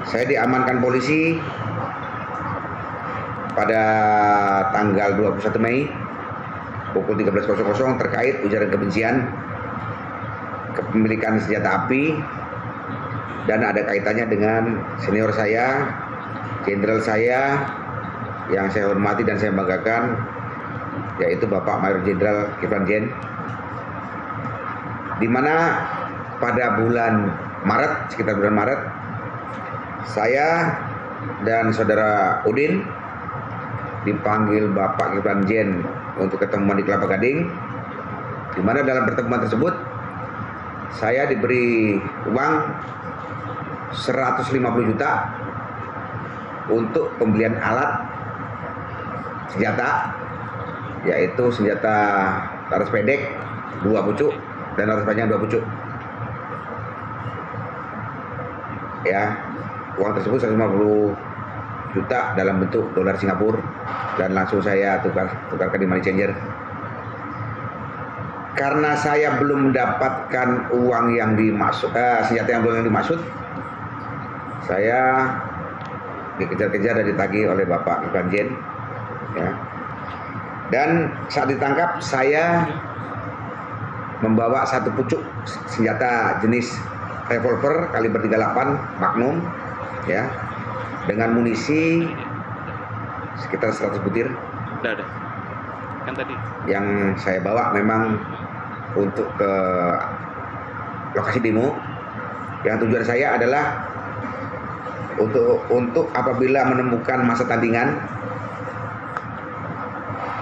Saya diamankan polisi pada tanggal 21 Mei pukul 13.00 terkait ujaran kebencian, kepemilikan senjata api, dan ada kaitannya dengan senior saya, jenderal saya yang saya hormati dan saya banggakan, yaitu Bapak Mayor Jenderal Kiflan Zen, di mana pada bulan Maret, sekitar bulan Maret, saya dan saudara Udin dipanggil Bapak Kiflan Zen untuk ketemuan di Kelapa Gading, di mana dalam pertemuan tersebut saya diberi uang 150 juta untuk pembelian alat senjata, yaitu senjata laras pendek 2 pucuk dan laras panjang 2 pucuk. Ya, uang tersebut 150 juta dalam bentuk dolar Singapura dan langsung saya tukarkan di money changer. Karena saya belum mendapatkan uang yang dimaksud, senjata yang dimaksud, saya dikejar-kejar dan ditagih oleh Bapak Kiflan Zen, ya. Dan saat ditangkap saya membawa 1 pucuk senjata jenis revolver kaliber 38 Magnum, ya, dengan munisi sekitar 100 butir. Udah. Kan tadi. Yang saya bawa memang untuk ke lokasi demo. Yang tujuan saya adalah untuk apabila menemukan massa tandingan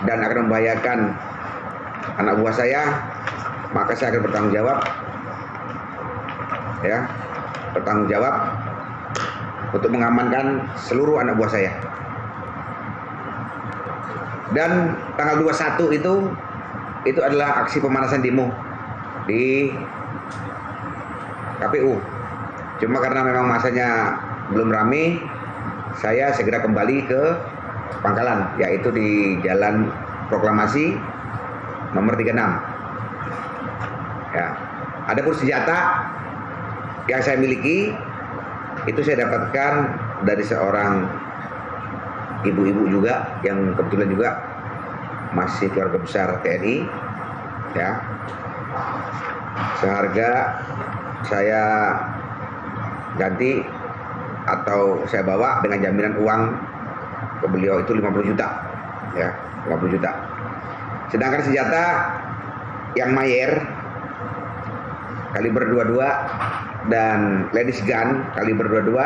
dan akan membahayakan anak buah saya, maka saya akan bertanggung jawab, ya, bertanggung jawab untuk mengamankan seluruh anak buah saya. Dan tanggal 21 itu adalah aksi pemanasan demo di KPU. Cuma karena memang masanya belum ramai, saya segera kembali ke pangkalan, yaitu di Jalan Proklamasi nomor 36. Ya. Adapun senjata yang saya miliki itu saya dapatkan dari seorang ibu-ibu juga yang kebetulan juga masih keluarga besar TNI, ya. Seharga saya ganti atau saya bawa dengan jaminan uang ke beliau itu 50 juta, ya, 50 juta. Sedangkan senjata yang Mayer kaliber 22 dan ladies gun kaliber 22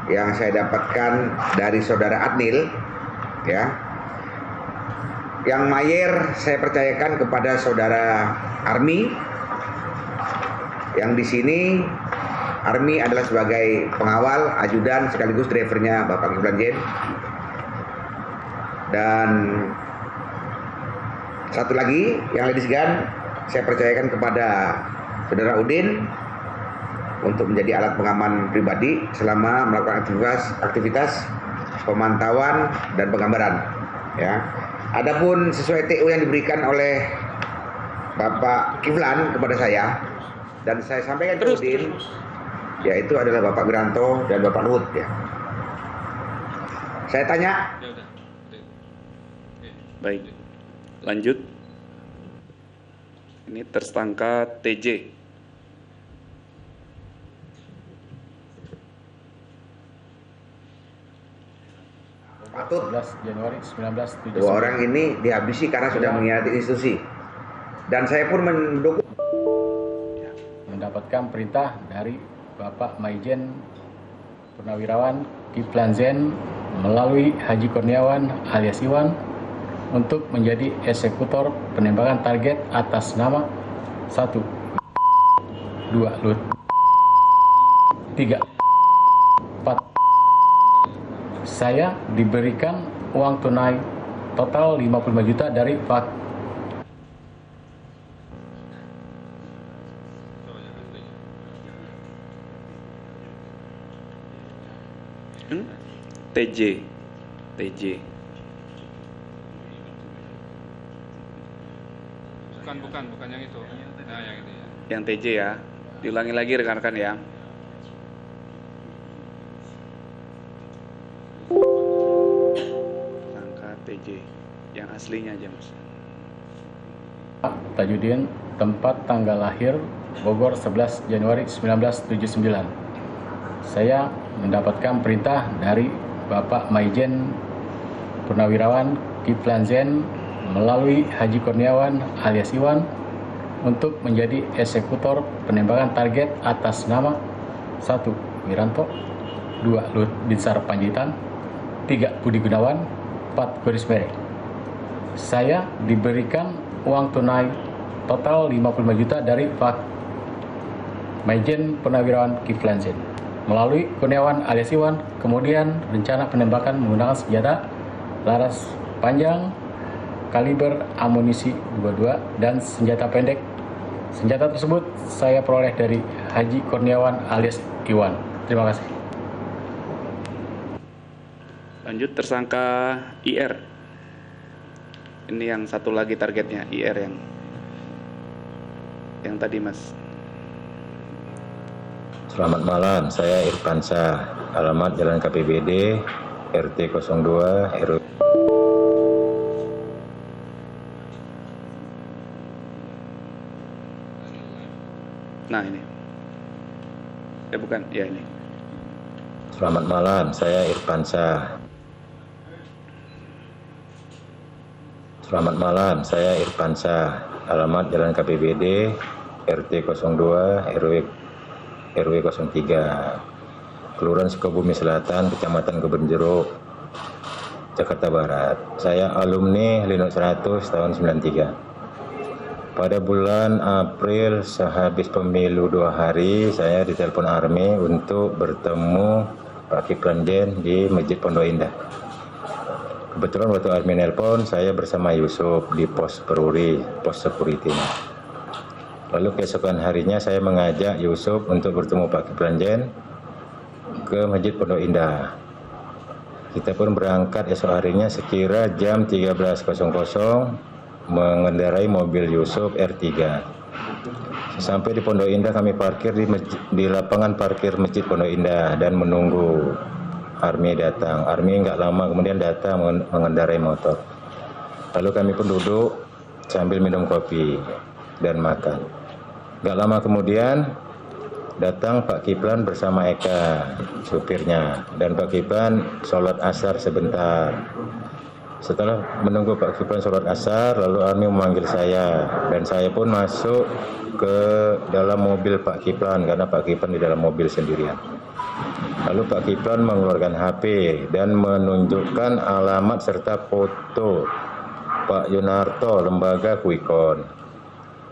yang saya dapatkan dari saudara Adnil, ya. Yang Mayer saya percayakan kepada saudara Army, yang di sini Army adalah sebagai pengawal, ajudan sekaligus drivernya Bapak Kiflan Zen. Dan satu lagi yang ladies gun saya percayakan kepada saudara Udin untuk menjadi alat pengaman pribadi selama melakukan aktivitas pemantauan dan penggambaran, ya. Adapun sesuai TU yang diberikan oleh Bapak Kiflan kepada saya dan saya sampaikan ke Udin, yaitu adalah Bapak Wiranto dan Bapak Luhut, ya. Saya tanya. Ya udah. Baik. Lanjut. Ini tersangka TJ. Patut 11 Januari 1979. 2 orang ini dihabisi karena sudah mengkhianati institusi. Dan saya pun mendukung. Mendapatkan perintah dari Bapak Maijen Purnawirawan Kiflan Zen melalui Haji Kurniawan alias Iwan untuk menjadi eksekutor penembakan target atas nama 1, 2, Lut, 3, 4. Saya diberikan uang tunai total 55 juta dari Pak. TJ. Bukan yang itu. Nah, yang ini ya. Yang TJ ya. Diulangi lagi rekan-rekan ya. Tersangka TJ. Yang aslinya aja Mas. Tajudin, tempat tanggal lahir Bogor 11 Januari 1979. Saya mendapatkan perintah dari Bapak Maijen Purnawirawan Kiflan Zen melalui Haji Kurniawan alias Iwan untuk menjadi eksekutor penembakan target atas nama 1. Wiranto, 2. Luhut Binsar Panjaitan, 3. Budi Gunawan, 4. Garis Merek. Saya diberikan uang tunai total 55 juta dari Pak Maijen Purnawirawan Kiflan Zen melalui Kurniawan alias Iwan. Kemudian rencana penembakan menggunakan senjata laras panjang kaliber amunisi 22 dan senjata pendek. Senjata tersebut saya peroleh dari Haji Kurniawan alias Iwan. Terima kasih. Lanjut tersangka IR. Ini yang satu lagi targetnya IR yang tadi Mas. Selamat malam, saya Irfansyah, alamat Jalan KPBD, RT 02, RW. Nah ini. Bukan, ya ini. Selamat malam, saya Irfansyah. Selamat malam, saya Irfansyah, alamat Jalan KPBD, RT 02, RW 03, Kelurahan Sukabumi Selatan, Kecamatan Kebonjeruk, Jakarta Barat. Saya alumni Linux 100 tahun 93. Pada bulan April sehabis pemilu 2 hari, saya ditelepon Army untuk bertemu Pak Kiflan Zen di Masjid Pondok Indah. Kebetulan waktu Army nelpon, saya bersama Yusuf di pos Peruri, pos security. Lalu keesokan harinya saya mengajak Yusuf untuk bertemu Pak Kiflan Zen ke Masjid Pondok Indah. Kita pun berangkat esok harinya sekira jam 13.00 mengendarai mobil Yusuf R3. Sampai di Pondok Indah kami parkir di lapangan parkir Masjid Pondok Indah dan menunggu Army datang. Army nggak lama kemudian datang mengendarai motor. Lalu kami pun duduk sambil minum kopi dan makan. Gak lama kemudian datang Pak Kiflan bersama Eka, supirnya, dan Pak Kiflan sholat asar sebentar. Setelah menunggu Pak Kiflan sholat asar, lalu Army memanggil saya, dan saya pun masuk ke dalam mobil Pak Kiflan karena Pak Kiflan di dalam mobil sendirian. Lalu Pak Kiflan mengeluarkan HP dan menunjukkan alamat serta foto Pak Yunarto, lembaga Kuikon.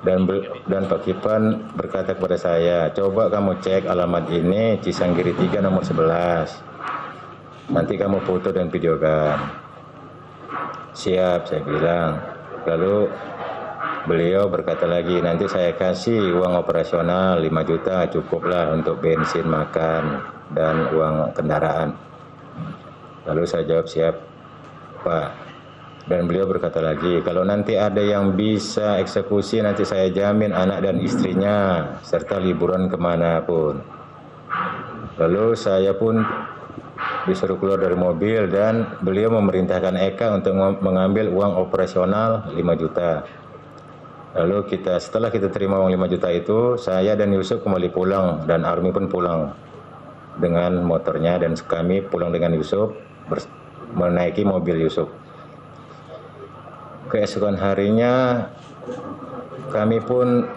Dan Pak Kiflan berkata kepada saya, coba kamu cek alamat ini Cisanggiri 3 nomor 11. Nanti kamu foto dan videokan. Siap, saya bilang. Lalu beliau berkata lagi, nanti saya kasih uang operasional 5 juta, cukuplah untuk bensin, makan, dan uang kendaraan. Lalu saya jawab, siap Pak. Dan beliau berkata lagi, kalau nanti ada yang bisa eksekusi, nanti saya jamin anak dan istrinya, serta liburan kemanapun. Lalu saya pun disuruh keluar dari mobil dan beliau memerintahkan Eka untuk mengambil uang operasional 5 juta. Lalu setelah kita terima uang 5 juta itu, saya dan Yusuf kembali pulang dan Army pun pulang dengan motornya dan kami pulang dengan Yusuf menaiki mobil Yusuf. Keesokan harinya kami pun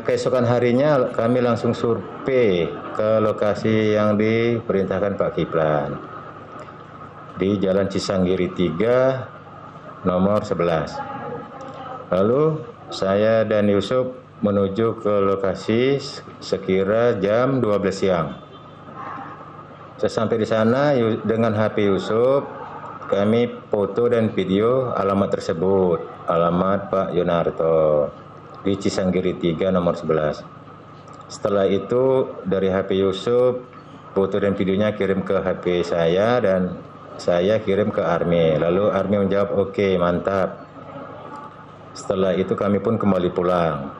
keesokan harinya kami langsung survei ke lokasi yang diperintahkan Pak Kiflan di Jalan Cisanggiri 3 nomor 11. Lalu saya dan Yusuf menuju ke lokasi sekira jam 12 siang. Sesampai di sana dengan HP Yusuf kami foto dan video alamat tersebut, alamat Pak Yunarto di Cisanggiri 3 nomor 11. Setelah itu dari HP Yusuf foto dan videonya kirim ke HP saya dan saya kirim ke Army. Lalu Army menjawab oke, mantap. Setelah itu kami pun kembali pulang.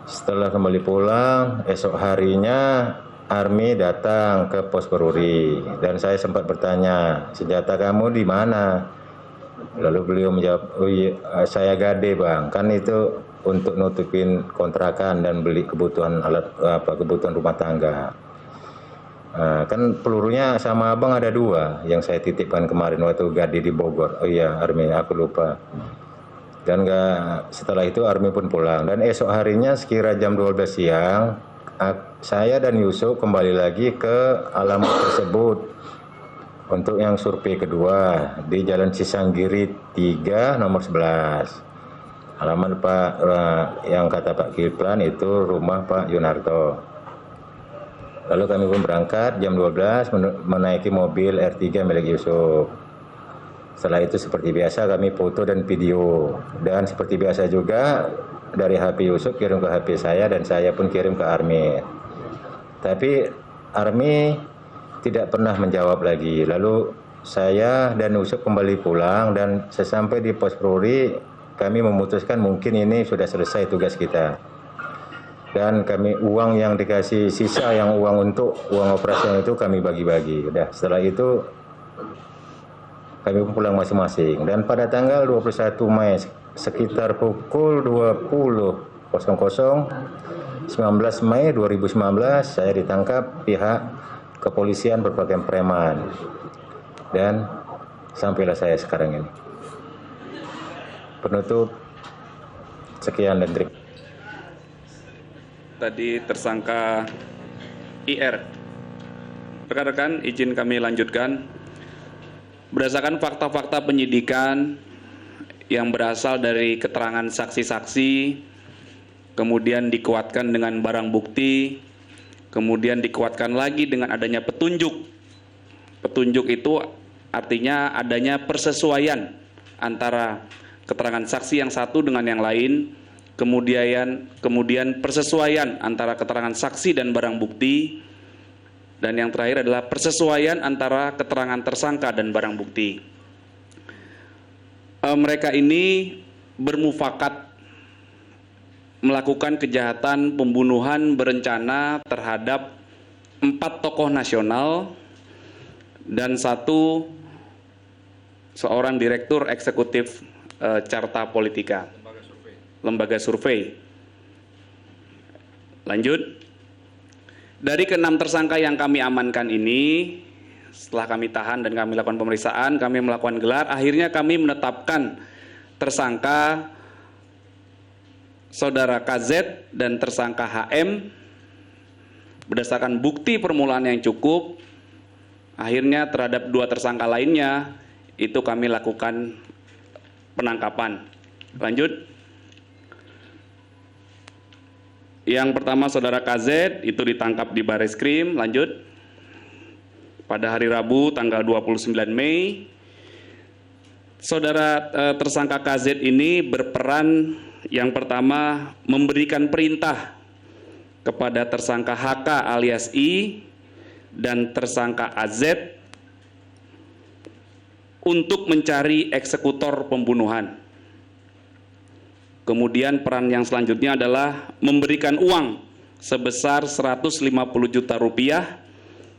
Setelah kembali pulang, esok harinya Army datang ke pos Peruri dan saya sempat bertanya, senjata kamu di mana? Lalu beliau menjawab, oh iya, saya gade bang, kan itu untuk nutupin kontrakan dan beli kebutuhan kebutuhan rumah tangga. Kan pelurunya sama abang ada 2 yang saya titipkan kemarin waktu gade di Bogor. Oh iya Army, aku lupa. Dan setelah itu Army pun pulang dan esok harinya sekira jam 12 siang saya dan Yusuf kembali lagi ke alamat tersebut untuk yang survei kedua di Jalan Cisanggiri 3 nomor 11. Alamat Pak yang kata Pak Kiplan itu rumah Pak Yunarto. Lalu kami pun berangkat jam 12 menaiki mobil R3 milik Yusuf. Setelah itu seperti biasa kami foto dan video. Dan seperti biasa juga dari HP Yusuf kirim ke HP saya dan saya pun kirim ke Army. Tapi Army tidak pernah menjawab lagi. Lalu saya dan Yusuf kembali pulang dan sesampai di pos Peruri kami memutuskan mungkin ini sudah selesai tugas kita. Dan kami uang yang dikasih sisa yang uang untuk uang operasi itu kami bagi-bagi. Udah setelah itu kami pulang masing-masing. Dan pada tanggal 21 Mei sekitar pukul 20.00 19 Mei 2019 saya ditangkap pihak kepolisian berpakaian preman. Dan sampailah saya sekarang ini. Penutup, sekian dan terima kasih. Tadi tersangka IR. Rekan-rekan, izin kami lanjutkan. Berdasarkan fakta-fakta penyidikan yang berasal dari keterangan saksi-saksi, kemudian dikuatkan dengan barang bukti, kemudian dikuatkan lagi dengan adanya petunjuk. Petunjuk itu artinya adanya persesuaian antara keterangan saksi yang satu dengan yang lain, kemudian persesuaian antara keterangan saksi dan barang bukti, dan yang terakhir adalah persesuaian antara keterangan tersangka dan barang bukti. Mereka ini bermufakat melakukan kejahatan pembunuhan berencana terhadap 4 tokoh nasional dan seorang direktur eksekutif Carta Politika, lembaga survei. Lanjut. Dari ke-6 tersangka yang kami amankan ini, setelah kami tahan dan kami lakukan pemeriksaan, kami melakukan gelar, akhirnya kami menetapkan tersangka Saudara KZ dan tersangka HM berdasarkan bukti permulaan yang cukup. Akhirnya terhadap 2 tersangka lainnya itu kami lakukan penangkapan. Lanjut. Yang pertama Saudara KZ itu ditangkap di Bareskrim. Lanjut. Pada hari Rabu tanggal 29 Mei. Saudara tersangka KZ ini berperan yang pertama memberikan perintah kepada tersangka HK alias I dan tersangka AZ untuk mencari eksekutor pembunuhan. Kemudian peran yang selanjutnya adalah memberikan uang sebesar 150 juta rupiah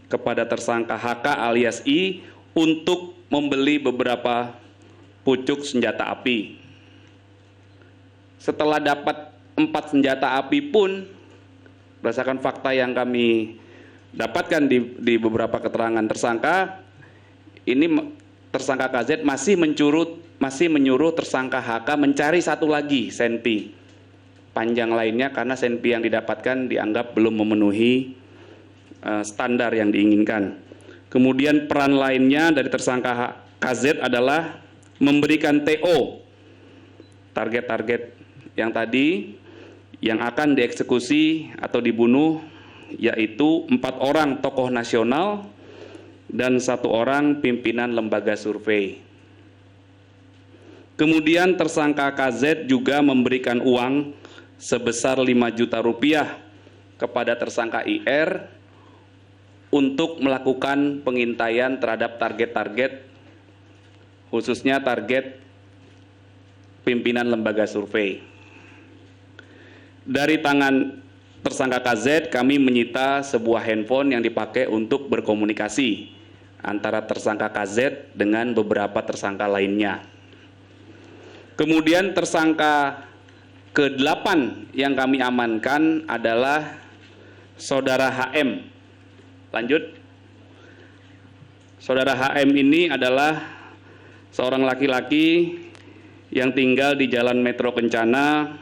kepada tersangka HK alias I untuk membeli beberapa pucuk senjata api. Setelah dapat 4 senjata api pun, berdasarkan fakta yang kami dapatkan di beberapa keterangan tersangka, ini tersangka KZ masih menyuruh tersangka HK mencari satu lagi senpi panjang lainnya karena senpi yang didapatkan dianggap belum memenuhi standar yang diinginkan. Kemudian peran lainnya dari tersangka KZ adalah memberikan TO target-target yang tadi yang akan dieksekusi atau dibunuh, yaitu 4 orang tokoh nasional dan 1 orang pimpinan lembaga survei. Kemudian tersangka KZ juga memberikan uang sebesar 5 juta rupiah kepada tersangka IR untuk melakukan pengintaian terhadap target-target, khususnya target pimpinan lembaga survei. Dari tangan tersangka KZ, kami menyita sebuah handphone yang dipakai untuk berkomunikasi antara tersangka KZ dengan beberapa tersangka lainnya. Kemudian tersangka ke-8 yang kami amankan adalah Saudara HM. Lanjut. Saudara HM ini adalah seorang laki-laki yang tinggal di Jalan Metro Kencana,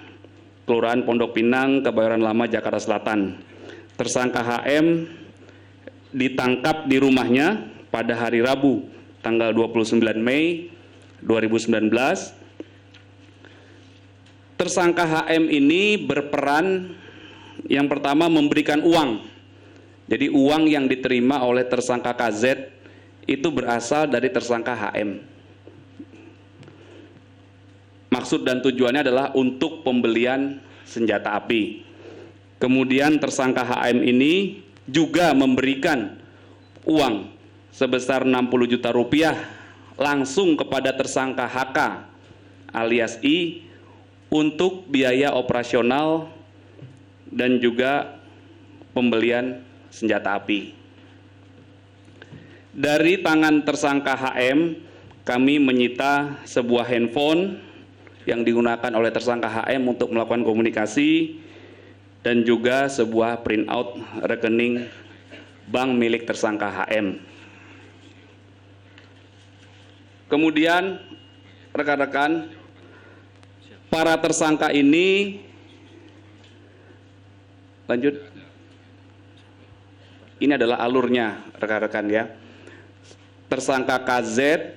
Kelurahan Pondok Pinang, Kebayoran Lama, Jakarta Selatan. Tersangka HM ditangkap di rumahnya pada hari Rabu, tanggal 29 Mei 2019. Tersangka HM ini berperan yang pertama memberikan uang. Jadi uang yang diterima oleh tersangka KZ itu berasal dari tersangka HM. Maksud dan tujuannya adalah untuk pembelian senjata api. Kemudian tersangka HM ini juga memberikan uang sebesar 60 juta rupiah langsung kepada tersangka HK alias I untuk biaya operasional dan juga pembelian senjata api. Dari tangan tersangka HM, kami menyita sebuah handphone yang digunakan oleh tersangka HM untuk melakukan komunikasi dan juga sebuah printout rekening bank milik tersangka HM. Kemudian rekan-rekan, para tersangka ini, lanjut, ini adalah alurnya rekan-rekan ya. Tersangka KZ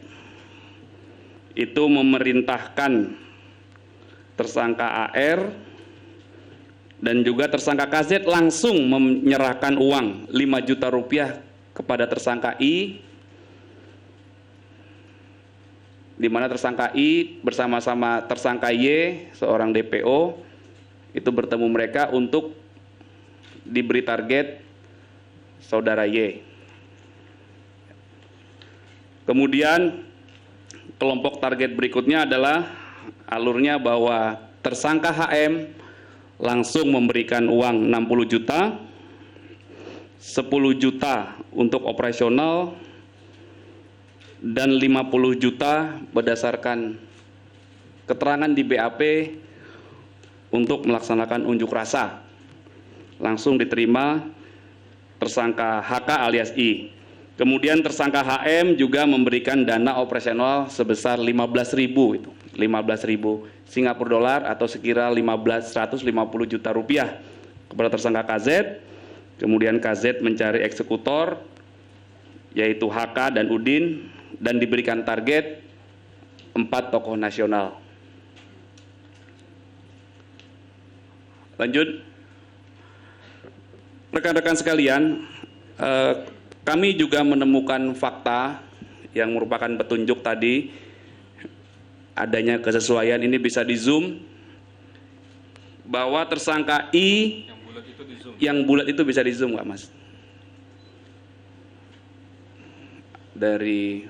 itu memerintahkan tersangka AR dan juga tersangka KZ langsung menyerahkan uang 5 juta rupiah kepada tersangka I, di mana tersangka I bersama-sama tersangka Y, seorang DPO, itu bertemu mereka untuk diberi target saudara Y. Kemudian kelompok target berikutnya adalah alurnya bahwa tersangka HM langsung memberikan uang 60 juta, 10 juta untuk operasional, dan 50 juta berdasarkan keterangan di BAP untuk melaksanakan unjuk rasa. Langsung diterima tersangka HK alias I. Kemudian tersangka HM juga memberikan dana operasional sebesar 15.000 itu. 15.000 Singapura dolar atau sekira 150 juta rupiah kepada tersangka KZ. Kemudian KZ mencari eksekutor yaitu HK dan Udin dan diberikan target 4 tokoh nasional. Lanjut. Rekan-rekan sekalian, kami juga menemukan fakta yang merupakan petunjuk tadi adanya kesesuaian. Ini bisa di zoom bahwa tersangka I yang bulat itu bisa di zoom nggak Mas? Dari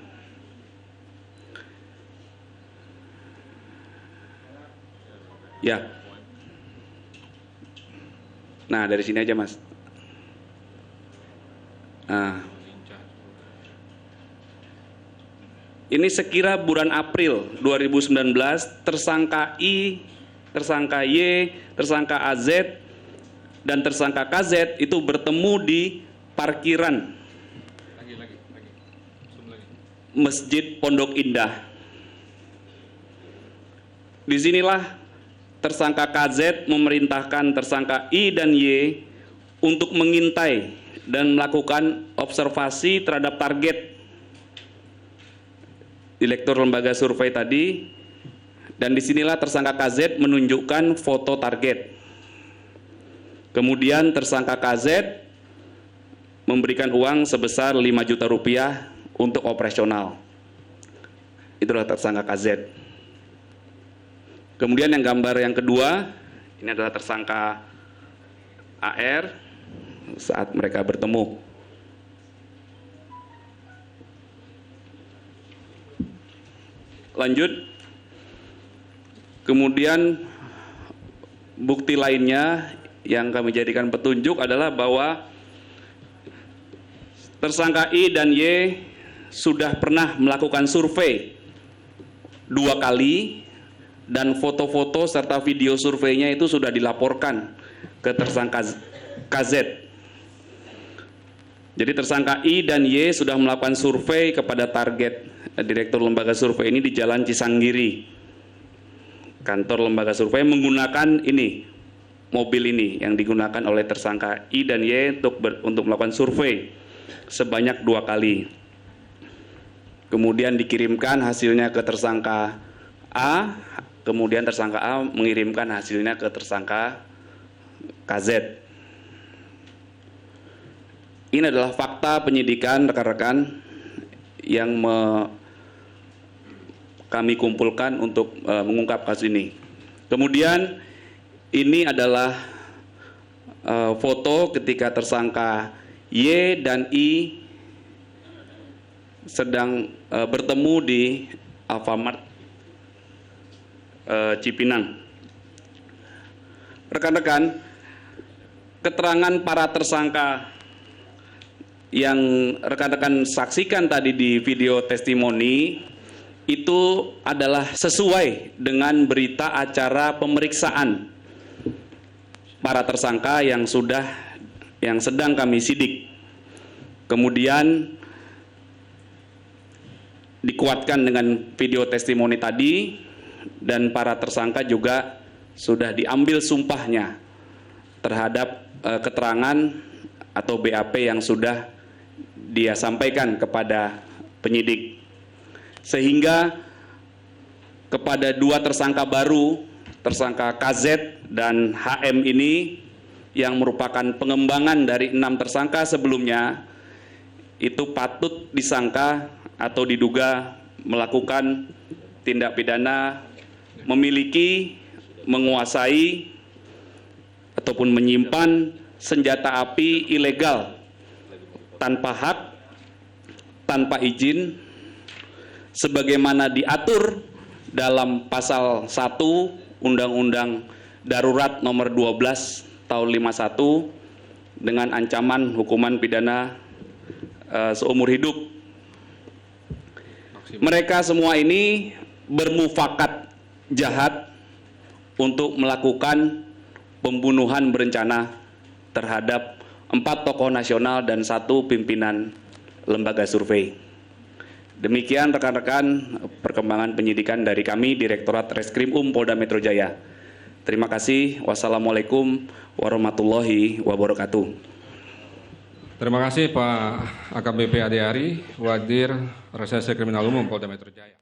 ya, nah dari sini aja Mas. Nah, ini sekira bulan April 2019, tersangka I, tersangka Y, tersangka AZ, dan tersangka KZ itu bertemu di parkiran Masjid Pondok Indah. Disinilah tersangka KZ memerintahkan tersangka I dan Y untuk mengintai dan melakukan observasi terhadap target direktur lembaga survei tadi, dan disinilah tersangka KZ menunjukkan foto target. Kemudian tersangka KZ memberikan uang sebesar 5 juta rupiah untuk operasional. Itulah tersangka KZ. Kemudian yang gambar yang kedua, ini adalah tersangka AR saat mereka bertemu. lanjut. Kemudian bukti lainnya yang kami jadikan petunjuk adalah bahwa tersangka I dan Y sudah pernah melakukan survei 2 kali dan foto-foto serta video surveinya itu sudah dilaporkan ke tersangka KZ. Jadi tersangka I dan Y sudah melakukan survei kepada target direktur lembaga survei ini di Jalan Cisanggiri. Kantor lembaga survei menggunakan ini, mobil ini yang digunakan oleh tersangka I dan Y untuk melakukan survei sebanyak 2 kali. Kemudian dikirimkan hasilnya ke tersangka A, kemudian tersangka A mengirimkan hasilnya ke tersangka KZ. Ini adalah fakta penyidikan rekan-rekan yang kami kumpulkan untuk mengungkap kasus ini. Kemudian ini adalah foto ketika tersangka Y dan I sedang bertemu di Alfamart Cipinang. Rekan-rekan, keterangan para tersangka yang rekan-rekan saksikan tadi di video testimoni itu adalah sesuai dengan berita acara pemeriksaan para tersangka yang sedang kami sidik. Kemudian dikuatkan dengan video testimoni tadi, dan para tersangka juga sudah diambil sumpahnya terhadap keterangan atau BAP yang sudah dia sampaikan kepada penyidik. Sehingga kepada 2 tersangka baru, tersangka KZ dan HM ini yang merupakan pengembangan dari 6 tersangka sebelumnya, itu patut disangka atau diduga melakukan tindak pidana memiliki, menguasai, ataupun menyimpan senjata api ilegal tanpa hak, tanpa izin, sebagaimana diatur dalam pasal 1 Undang-Undang Darurat nomor 12 tahun 51 dengan ancaman hukuman pidana seumur hidup. Mereka semua ini bermufakat jahat untuk melakukan pembunuhan berencana terhadap 4 tokoh nasional dan 1 pimpinan lembaga survei. Demikian rekan-rekan perkembangan penyidikan dari kami Direktorat Reskrim Polda Metro Jaya. Terima kasih. Wassalamualaikum warahmatullahi wabarakatuh. Terima kasih Pak AKBP Ade Ari, Wadir Reserse Kriminal Umum Polda Metro Jaya.